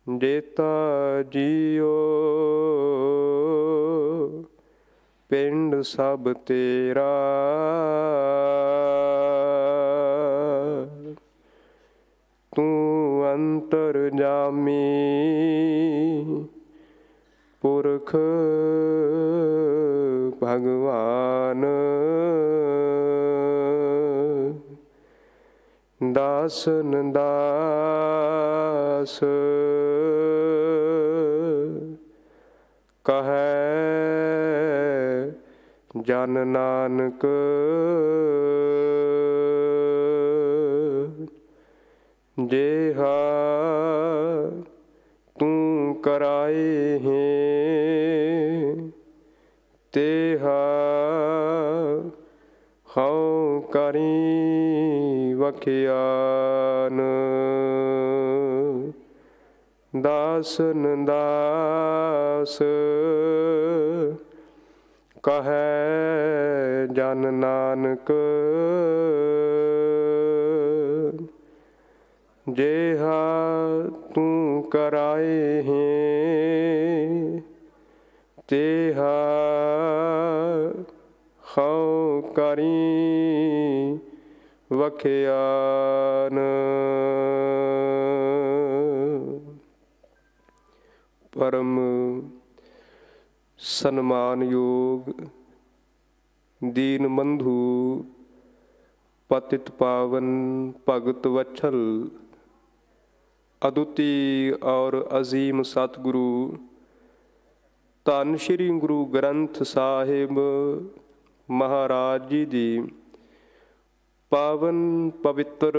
जेता जियो पिंड सब तेरा, तू अंतरजामी पुरख भगवान। दासन दास कहे जन नानक, जेहा तू कराए हैं तेहा हऊँ करी वखियान। दासन दास कहे जन नानक, जेहा तू कराए हैं तेहा हऊँ करी वखियान। परम सन्मान योग दीन बंधु पतित पावन भगत वत्सल अद्विती और अजीम सतगुरु धन श्री गुरु ग्रंथ साहिब महाराज जी दी पावन पवित्र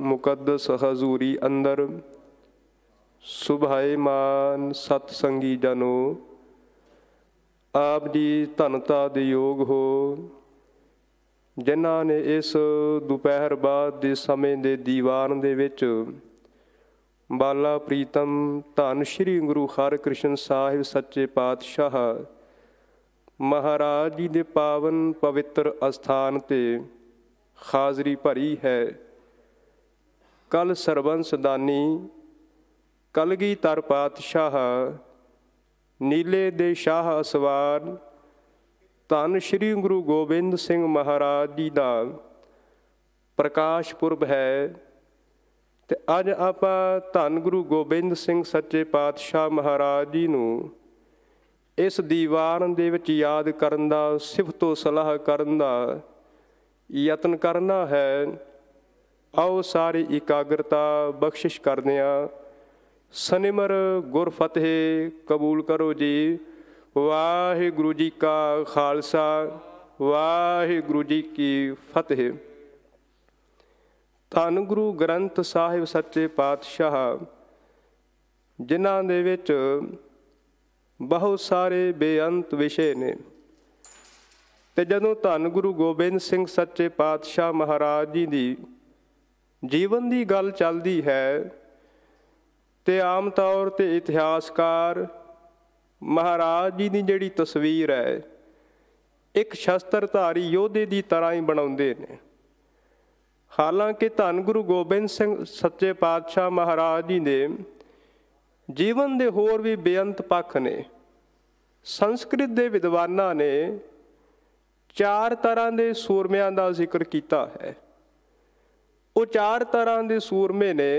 मुकद्दस हजूरी अंदर सुभाएमान सतसंगी जनों, आप जी धनता दे योग हो जिन्हां ने इस दोपहर बाद दे समय दे दीवान दे विच बाला प्रीतम धन श्री गुरु हरकृष्ण साहिब सच्चे पातशाह महाराज जी दे पावन पवित्र अस्थान ते हाज़री भरी है। कल सरबंस दानी कलगीधर पातशाह नीले दे शाह असवार धन श्री गुरु गोबिंद सिंह महाराज जी का प्रकाश पुरब है। ते अज आपां धन गुरु गोबिंद सिंह सच्चे पातशाह महाराज जी नूं इस दीवान दे विच याद करन दा, सिफतो सलाह करन दा यतन करना है। आओ सारी एकाग्रता बख्शिश करदिआं सनिमर गुर फतेह कबूल करो जी। वाहिगुरु जी का खालसा वाहिगुरु जी की फतेह। धन गुरु ग्रंथ साहिब सच्चे पातशाह जिन्हां दे विच बहुत सारे बेअंत विषय ने, ते जदों धन गुरु गोबिंद सिंह सच्चे पातशाह महाराज जी दी जीवन दी गल चलदी है ते आम तौर ते इतिहासकार महाराज जी दी जिहड़ी तस्वीर है एक शस्त्रधारी योधे की तरह ही बनाउंदे ने। हालांकि धन गुरु गोबिंद सिंह सच्चे पातशाह महाराज जी दे जीवन दे होर भी बेअंत पक्ष ने। संस्कृत दे विद्वानां ने 4 तरह के सूरमिਆਂ का जिक्र किया है। वो 4 तरह के सूरमे ने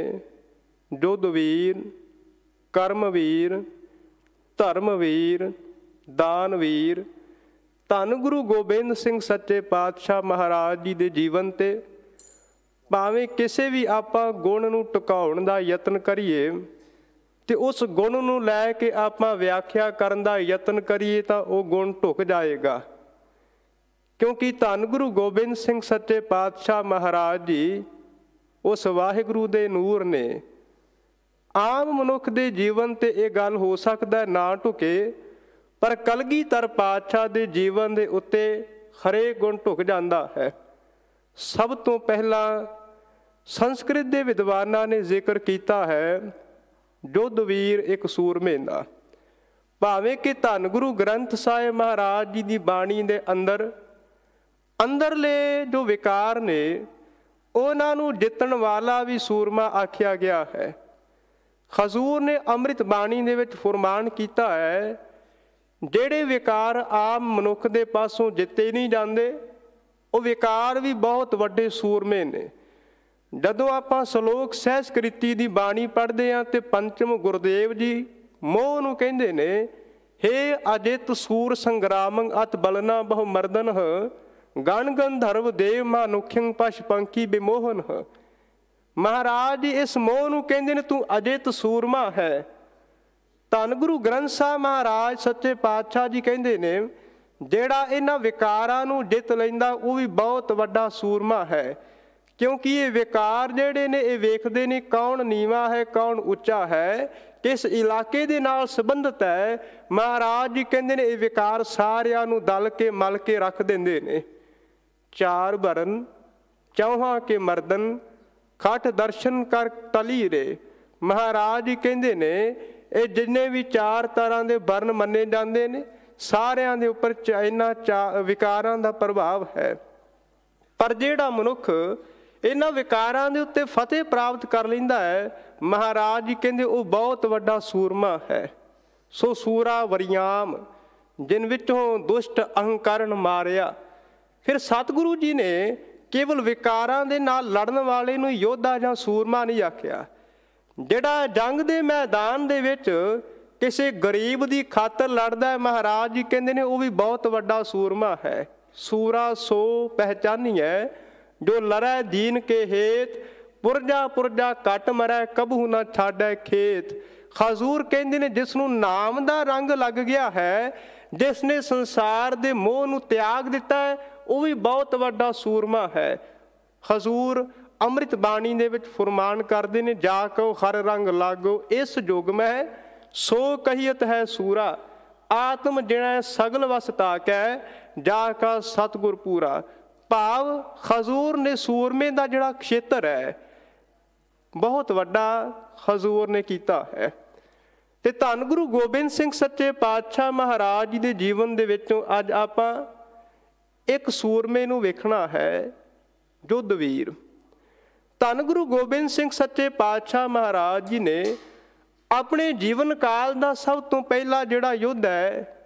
युद्धवीर, कर्मवीर, धर्मवीर, दानवीर। धन गुरु गोबिंद सिंह सच्चे पातशाह महाराज जी के जीवन ते भावें किसी भी आपां गुण नूं टुकाउण दा यतन करिए ते उस गुण नूं लै के आपां व्याख्या करन दा यतन करिए तां वो गुण ढुक जाएगा। क्योंकि धन गुरु गोबिंद सिंह सच्चे पातशाह महाराज जी उस वाहिगुरू दे नूर ने। आम मनुख दे जीवन ते ये गल हो सकदा है ना ढुके, पर कलगीधर पातशाह दे जीवन दे उत्ते हरेक गुण ढुक जांदा है। सब तो पहला संस्कृत दे विद्वानां ने जिक्र किया है युद्धवीर एक सूरमे दा। भावें कि धन गुरु ग्रंथ साहिब महाराज जी की बाणी दे अंदर अंदरले जो विकार ने ਉਹਨਾਂ ਨੂੰ ਜਿੱਤਣ ਵਾਲਾ ਵੀ ਸੂਰਮਾ ਆਖਿਆ ਗਿਆ ਹੈ। ਹਜ਼ੂਰ ਨੇ ਅੰਮ੍ਰਿਤ ਬਾਣੀ ਦੇ ਵਿੱਚ ਫੁਰਮਾਨ ਕੀਤਾ ਹੈ, ਜਿਹੜੇ ਵਿਕਾਰ ਆਮ ਮਨੁੱਖ ਦੇ ਪਾਸੋਂ ਜਿੱਤੇ ਨਹੀਂ ਜਾਂਦੇ, ਉਹ ਵਿਕਾਰ ਵੀ ਬਹੁਤ ਵੱਡੇ ਸੂਰਮੇ ਨੇ। ਜਦੋਂ ਆਪਾਂ ਸ਼ਲੋਕ ਸਹਿਸਕ੍ਰਿਤੀ ਦੀ ਬਾਣੀ ਪੜ੍ਹਦੇ ਹਾਂ ਤੇ ਪੰਚਮ ਗੁਰਦੇਵ ਜੀ ਮੋਹ ਨੂੰ ਕਹਿੰਦੇ ਨੇ, ਹੇ ਅਜਿਤ ਸੂਰ ਸੰਗਰਾਮੰ ਅਤ ਬਲਨਾ ਬਹੁ ਮਰਦਨ ਗਣ ਗੰਧਰਵ ਦੇਵ ਮਾਨੁਖਯੰ ਪਸ਼ ਪੰਕੀ ਬਿਮੋਹਨ। ਮਹਾਰਾਜ ਜੀ ਇਸ ਮੋਹ ਨੂੰ ਕਹਿੰਦੇ ਨੇ ਤੂੰ ਅਜਿਤ ਸੂਰਮਾ ਹੈ। ਧੰਨ ਗੁਰੂ ਗ੍ਰੰਥ ਸਾਹਿਬ ਮਹਾਰਾਜ ਸੱਚੇ ਪਾਤਸ਼ਾਹ ਜੀ ਕਹਿੰਦੇ ਨੇ, ਜਿਹੜਾ ਇਹਨਾਂ ਵਿਕਾਰਾਂ ਨੂੰ ਜਿੱਤ ਲੈਂਦਾ ਉਹ ਵੀ ਬਹੁਤ ਵੱਡਾ ਸੂਰਮਾ ਹੈ। ਕਿਉਂਕਿ ਇਹ ਵਿਕਾਰ ਜਿਹੜੇ ਨੇ ਇਹ ਵੇਖਦੇ ਨੇ ਕੌਣ ਨੀਵਾਂ ਹੈ, ਕੌਣ ਉੱਚਾ ਹੈ, ਕਿਸ ਇਲਾਕੇ ਦੇ ਨਾਲ ਸੰਬੰਧਿਤ ਹੈ। ਮਹਾਰਾਜ ਜੀ ਕਹਿੰਦੇ ਨੇ ਇਹ ਵਿਕਾਰ ਸਾਰਿਆਂ ਨੂੰ ਦਲ ਕੇ ਮਲ ਕੇ ਰੱਖ ਦਿੰਦੇ ਨੇ। ਚਾਰ ਬਰਨ ਚੌਹਾਂ ਕੇ ਮਰਦਨ ਖਟ ਦਰਸ਼ਨ ਕਰ ਤਲੀ ਰੇ। ਮਹਾਰਾਜ ਜੀ ਕਹਿੰਦੇ ਨੇ ਇਹ ਜਿੰਨੇ ਵੀ ਚਾਰ ਤਰ੍ਹਾਂ ਦੇ ਵਰਨ ਮੰਨੇ ਜਾਂਦੇ ਨੇ ਸਾਰਿਆਂ ਦੇ ਉੱਪਰ ਇਹਨਾਂ ਵਿਕਾਰਾਂ ਦਾ ਪ੍ਰਭਾਵ ਹੈ। ਪਰ ਜਿਹੜਾ ਮਨੁੱਖ ਇਹਨਾਂ ਵਿਕਾਰਾਂ ਦੇ ਉੱਤੇ ਫਤਿਹ ਪ੍ਰਾਪਤ ਕਰ ਲੈਂਦਾ ਹੈ, ਮਹਾਰਾਜ ਜੀ ਕਹਿੰਦੇ ਉਹ ਬਹੁਤ ਵੱਡਾ ਸੂਰਮਾ ਹੈ। ਸੋ ਸੂਰਾ ਵਰਿਆਮ ਜਿਨ ਵਿੱਚੋਂ ਦੁਸ਼ਟ ਅਹੰਕਾਰਨ ਮਾਰਿਆ। ਫਿਰ ਸਤਿਗੁਰੂ ਜੀ ਨੇ ਕੇਵਲ ਵਿਕਾਰਾਂ ਦੇ ਨਾਲ ਲੜਨ ਵਾਲੇ ਨੂੰ ਯੋਧਾ ਜਾਂ ਸੂਰਮਾ ਨਹੀਂ ਆਖਿਆ। ਜਿਹੜਾ ਜੰਗ ਦੇ ਮੈਦਾਨ ਦੇ ਵਿੱਚ ਕਿਸੇ ਗਰੀਬ ਦੀ ਖਾਤਰ ਲੜਦਾ ਹੈ, ਮਹਾਰਾਜ ਜੀ ਕਹਿੰਦੇ ਨੇ ਉਹ ਵੀ ਬਹੁਤ ਵੱਡਾ ਸੂਰਮਾ ਹੈ। ਸੂਰਾ ਸੋ ਪਹਿਚਾਨੀਐ ਜੋ ਲੜੈ ਦੀਨ ਕੇ ਹੇਤ, ਪੁਰਜਾ ਪੁਰਜਾ ਕੱਟ ਮਰੈ ਕਬਹੂ ਨਾ ਛਾੜੈ ਖੇਤ। ਹਜ਼ੂਰ ਕਹਿੰਦੇ ਨੇ ਜਿਸ ਨੂੰ ਨਾਮ ਦਾ ਰੰਗ ਲੱਗ ਗਿਆ ਹੈ, ਜਿਸ ਨੇ ਸੰਸਾਰ ਦੇ ਮੋਹ ਨੂੰ ਤਿਆਗ ਦਿੱਤਾ ਹੈ, ਉਹ ਵੀ ਬਹੁਤ ਵੱਡਾ ਸੂਰਮਾ ਹੈ। ਹਜ਼ੂਰ ਅੰਮ੍ਰਿਤ ਬਾਣੀ ਦੇ ਵਿੱਚ ਫੁਰਮਾਨ ਕਰਦੇ ਨੇ, ਜਾ ਕਉ ਹਰ ਰੰਗ ਲਾਗੋ ਇਸ ਜੁਗ ਮਹਿ ਸੋ ਕਹੀਤ ਹੈ ਸੂਰਾ। ਆਤਮ ਜਿਣੈ ਸਗਲ ਵਸ ਤਾਕੈ ਜਾ ਕਾ ਸਤਿਗੁਰ ਪੂਰਾ। ਭਾਵ ਹਜ਼ੂਰ ਨੇ ਸੂਰਮੇ ਦਾ ਜਿਹੜਾ ਖੇਤਰ ਹੈ ਬਹੁਤ ਵੱਡਾ ਹਜ਼ੂਰ ਨੇ ਕੀਤਾ ਹੈ। ਤੇ ਧੰਨ ਗੁਰੂ ਗੋਬਿੰਦ ਸਿੰਘ ਸੱਚੇ ਪਾਤਸ਼ਾਹ ਮਹਾਰਾਜ ਜੀ ਦੇ ਜੀਵਨ ਦੇ ਵਿੱਚੋਂ ਅੱਜ ਆਪਾਂ ਇੱਕ ਸੂਰਮੇ ਨੂੰ ਵੇਖਣਾ ਹੈ, ਯੁੱਧਵੀਰ। ਧੰਨ ਗੁਰੂ ਗੋਬਿੰਦ ਸਿੰਘ ਸੱਚੇ ਪਾਤਸ਼ਾਹ ਮਹਾਰਾਜ ਜੀ ਨੇ ਆਪਣੇ ਜੀਵਨ ਕਾਲ ਦਾ ਸਭ ਤੋਂ ਪਹਿਲਾ ਜਿਹੜਾ ਯੁੱਧ ਹੈ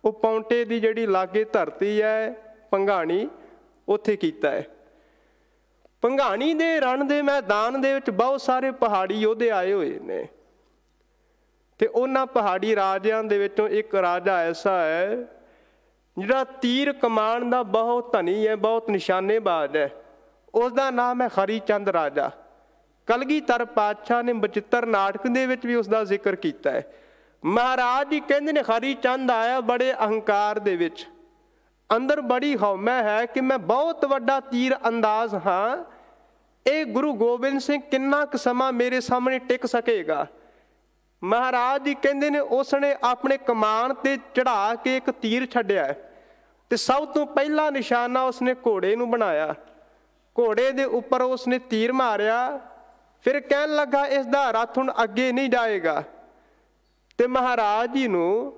ਉਹ ਪੌਂਟੇ ਦੀ ਜਿਹੜੀ ਲਾਗੇ ਧਰਤੀ ਹੈ ਭੰਗਾਣੀ, ਉੱਥੇ ਕੀਤਾ ਹੈ। ਭੰਗਾਣੀ ਦੇ ਰਣ ਦੇ ਮੈਦਾਨ ਦੇ ਵਿੱਚ ਬਹੁਤ ਸਾਰੇ ਪਹਾੜੀ ਯੋਧੇ ਆਏ ਹੋਏ ਨੇ ਤੇ ਉਹਨਾਂ ਪਹਾੜੀ ਰਾਜਿਆਂ ਦੇ ਵਿੱਚੋਂ ਇੱਕ ਰਾਜਾ ਐਸਾ ਹੈ ਜਿਹੜਾ ਤੀਰ ਕਮਾਨ ਦਾ ਬਹੁਤ ਧਨੀ ਹੈ, ਬਹੁਤ ਨਿਸ਼ਾਨੇਬਾਜ਼ ਹੈ। ਉਸ ਦਾ ਨਾਮ ਹੈ ਹਰੀ ਚੰਦ ਰਾਜਾ। ਕਲਗੀਧਰ ਪਾਤਸ਼ਾਹ ਨੇ ਬਚਿੱਤਰ ਨਾਟਕ ਦੇ ਵਿੱਚ ਵੀ ਉਸ ਦਾ ਜ਼ਿਕਰ ਕੀਤਾ ਹੈ। ਮਹਾਰਾਜ ਜੀ ਕਹਿੰਦੇ ਨੇ ਹਰੀ ਚੰਦ ਆਇਆ ਬੜੇ ਅਹੰਕਾਰ ਦੇ ਵਿੱਚ, ਅੰਦਰ ਬੜੀ ਹਉਮੈ ਹੈ ਕਿ ਮੈਂ ਬਹੁਤ ਵੱਡਾ ਤੀਰ ਅੰਦਾਜ਼ ਹਾਂ, ਇਹ ਗੁਰੂ ਗੋਬਿੰਦ ਸਿੰਘ ਕਿੰਨਾ ਕੁ ਸਮਾਂ ਮੇਰੇ ਸਾਹਮਣੇ ਟਿਕ ਸਕੇਗਾ। ਮਹਾਰਾਜ ਜੀ ਕਹਿੰਦੇ ਨੇ ਉਸਨੇ ਆਪਣੇ ਕਮਾਨ ਤੇ ਚੜਾ ਕੇ ਇੱਕ ਤੀਰ ਛੱਡਿਆ ਤੇ ਸਭ ਤੋਂ ਪਹਿਲਾ ਨਿਸ਼ਾਨਾ ਉਸਨੇ ਘੋੜੇ ਨੂੰ ਬਣਾਇਆ। ਘੋੜੇ ਦੇ ਉੱਪਰ ਉਸਨੇ ਤੀਰ ਮਾਰਿਆ, ਫਿਰ ਕਹਿਣ ਲੱਗਾ ਇਸ ਦਾ ਰੱਥ ਹੁਣ ਅੱਗੇ ਨਹੀਂ ਜਾਏਗਾ ਤੇ ਮਹਾਰਾਜ ਜੀ ਨੂੰ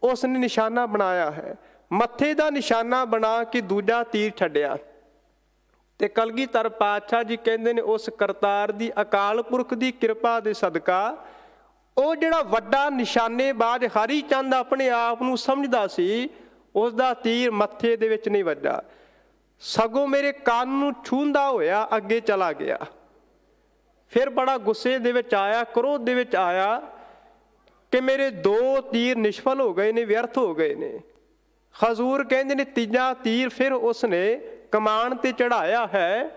ਉਸਨੇ ਨਿਸ਼ਾਨਾ ਬਣਾਇਆ ਹੈ। ਮੱਥੇ ਦਾ ਨਿਸ਼ਾਨਾ ਬਣਾ ਕੇ ਦੂਜਾ ਤੀਰ ਛੱਡਿਆ ਤੇ ਕਲਗੀਧਰ ਪਾਤਸ਼ਾਹ ਜੀ ਕਹਿੰਦੇ ਨੇ ਉਸ ਕਰਤਾਰ ਦੀ ਅਕਾਲ ਪੁਰਖ ਦੀ ਕਿਰਪਾ ਦੇ ਸਦਕਾ ਉਹ ਜਿਹੜਾ ਵੱਡਾ ਨਿਸ਼ਾਨੇਬਾਜ਼ ਹਰੀ ਚੰਦ ਆਪਣੇ ਆਪ ਨੂੰ ਸਮਝਦਾ ਸੀ, ਉਸ ਦਾ ਤੀਰ ਮੱਥੇ ਦੇ ਵਿੱਚ ਨਹੀਂ ਵੱਜਾ, ਸਗੋਂ ਮੇਰੇ ਕੰਨ ਨੂੰ ਛੂੰਹਦਾ ਹੋਇਆ ਅੱਗੇ ਚਲਾ ਗਿਆ। ਫਿਰ ਬੜਾ ਗੁੱਸੇ ਦੇ ਵਿੱਚ ਆਇਆ, ਕ੍ਰੋਧ ਦੇ ਵਿੱਚ ਆਇਆ ਕਿ ਮੇਰੇ ਦੋ ਤੀਰ ਨਿਸ਼ਫਲ ਹੋ ਗਏ ਨੇ, ਵਿਅਰਥ ਹੋ ਗਏ ਨੇ। ਹਜ਼ੂਰ ਕਹਿੰਦੇ ਨੇ ਤੀਜਾ ਤੀਰ ਫਿਰ ਉਸਨੇ ਕਮਾਨ ਤੇ ਚੜਾਇਆ ਹੈ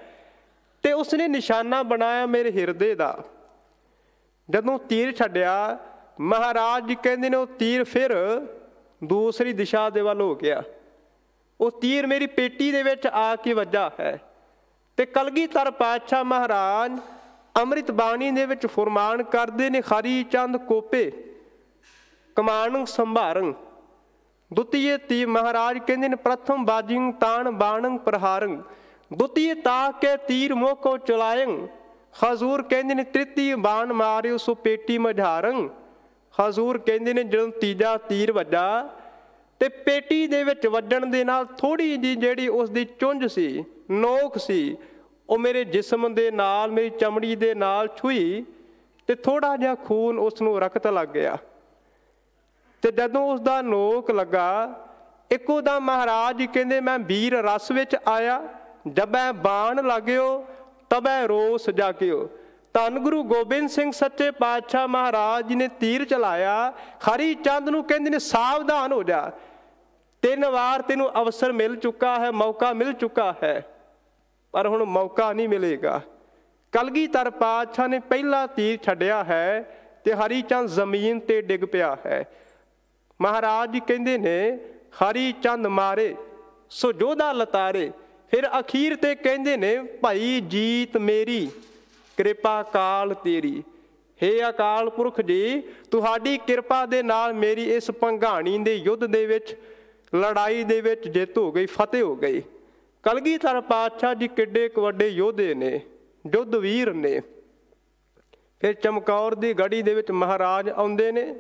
ਤੇ ਉਸਨੇ ਨਿਸ਼ਾਨਾ ਬਣਾਇਆ ਮੇਰੇ ਹਿਰਦੇ ਦਾ। ਜਦੋਂ ਤੀਰ ਛੱਡਿਆ ਮਹਾਰਾਜ ਜੀ ਕਹਿੰਦੇ ਨੇ ਉਹ ਤੀਰ ਫਿਰ ਦੂਸਰੀ ਦਿਸ਼ਾ ਦੇ ਵੱਲ ਹੋ ਗਿਆ, ਉਹ ਤੀਰ ਮੇਰੀ ਪੇਟੀ ਦੇ ਵਿੱਚ ਆ ਕੇ ਵੱਜਾ ਹੈ। ਤੇ ਕਲਗੀਧਰ ਪਾਤਸ਼ਾਹ ਮਹਾਰਾਜ ਅੰਮ੍ਰਿਤ ਬਾਣੀ ਦੇ ਵਿੱਚ ਫੁਰਮਾਨ ਕਰਦੇ ਨੇ, ਹਰੀ ਚੰਦ ਕੋਪੇ ਕਮਾਨ ਸੰਭਾਰੰ ਦੁਤੀਏ ਤੀ। ਮਹਾਰਾਜ ਕਹਿੰਦੇ ਨੇ ਪ੍ਰਥਮ ਬਾਜਿੰਗ ਤਾਣ ਬਾਣੰ ਪ੍ਰਹਾਰੰ ਦੁਤੀਏ ਤਾਕ ਕੇ ਤੀਰ ਮੋਕੋ ਚਲਾਇੰ। ਹਜ਼ੂਰ ਕਹਿੰਦੇ ਨੇ ਤ੍ਰਿਤੀ ਬਾਣ ਮਾਰਿਓ ਸੋ ਪੇਟੀ ਮਝਾਰੰ। ਹਜ਼ੂਰ ਕਹਿੰਦੇ ਨੇ ਜਦੋਂ ਤੀਜਾ ਤੀਰ ਵੱਜਾ ਤੇ ਪੇਟੀ ਦੇ ਵਿੱਚ ਵੱਜਣ ਦੇ ਨਾਲ ਥੋੜੀ ਜਿਹੀ ਜਿਹੜੀ ਉਸ ਦੀ ਚੁੰਝ ਸੀ, ਨੋਕ ਸੀ, ਉਹ ਮੇਰੇ ਜਿਸਮ ਦੇ ਨਾਲ, ਮੇਰੀ ਚਮੜੀ ਦੇ ਨਾਲ ਛੂਈ ਤੇ ਥੋੜ੍ਹਾ ਜਿਹਾ ਖੂਨ ਉਸ ਨੂੰ ਰਕਤ ਲੱਗ ਗਿਆ। ਤੇ ਜਦੋਂ ਉਸ ਦਾ ਨੋਕ ਲੱਗਾ, ਇੱਕੋ ਦਮ ਮਹਾਰਾਜ ਜੀ ਕਹਿੰਦੇ, ਮੈਂ ਵੀਰ ਰਸ ਵਿੱਚ ਆਇਆ, ਜਬੈ ਬਾਣ ਲਾਗਿਓ ਤਬੈ ਰੋਸ ਜਾਗਿਓ। ਧੰਨ ਗੁਰੂ ਗੋਬਿੰਦ ਸਿੰਘ ਸੱਚੇ ਪਾਤਸ਼ਾਹ ਮਹਾਰਾਜ ਜੀ ਨੇ ਤੀਰ ਚਲਾਇਆ। ਹਰੀ ਚੰਦ ਨੂੰ ਕਹਿੰਦੇ ਨੇ, ਸਾਵਧਾਨ ਹੋ ਜਾ, 3 ਵਾਰ ਤੈਨੂੰ ਅਵਸਰ ਮਿਲ ਚੁੱਕਾ ਹੈ, ਮੌਕਾ ਮਿਲ ਚੁੱਕਾ ਹੈ, ਪਰ ਹੁਣ ਮੌਕਾ ਨਹੀਂ ਮਿਲੇਗਾ। ਕਲਗੀਧਰ ਪਾਤਸ਼ਾਹ ਨੇ ਪਹਿਲਾ ਤੀਰ ਛੱਡਿਆ ਹੈ ਤੇ ਹਰੀ ਚੰਦ ਜ਼ਮੀਨ ਤੇ ਡਿੱਗ ਪਿਆ ਹੈ। ਮਹਾਰਾਜ ਜੀ ਕਹਿੰਦੇ ਨੇ, ਹਰੀ ਚੰਦ ਮਾਰੇ ਸੋ ਜੋਧਾ ਲਤਾਰੇ। ਫਿਰ ਅਖੀਰ ਤੇ ਕਹਿੰਦੇ ਨੇ, ਭਾਈ ਜੀਤ ਮੇਰੀ ਕਿਰਪਾ ਕਾਲ ਤੇਰੀ। ਹੇ ਅਕਾਲ ਪੁਰਖ ਜੀ, ਤੁਹਾਡੀ ਕਿਰਪਾ ਦੇ ਨਾਲ ਮੇਰੀ ਇਸ ਭੰਗਾਣੀ ਦੇ ਯੁੱਧ ਦੇ ਵਿੱਚ, ਲੜਾਈ ਦੇ ਵਿੱਚ ਜਿੱਤ ਹੋ ਗਈ, ਫਤਿਹ ਹੋ ਗਈ। ਕਲਗੀਧਰ ਪਾਤਸ਼ਾਹ ਜੀ ਕਿੱਡੇ ਕੁ ਵੱਡੇ ਯੋਧੇ ਨੇ, ਯੁੱਧ ਵੀਰ ਨੇ। ਫਿਰ ਚਮਕੌਰ ਦੀ ਗੜੀ ਦੇ ਵਿੱਚ ਮਹਾਰਾਜ ਆਉਂਦੇ ਨੇ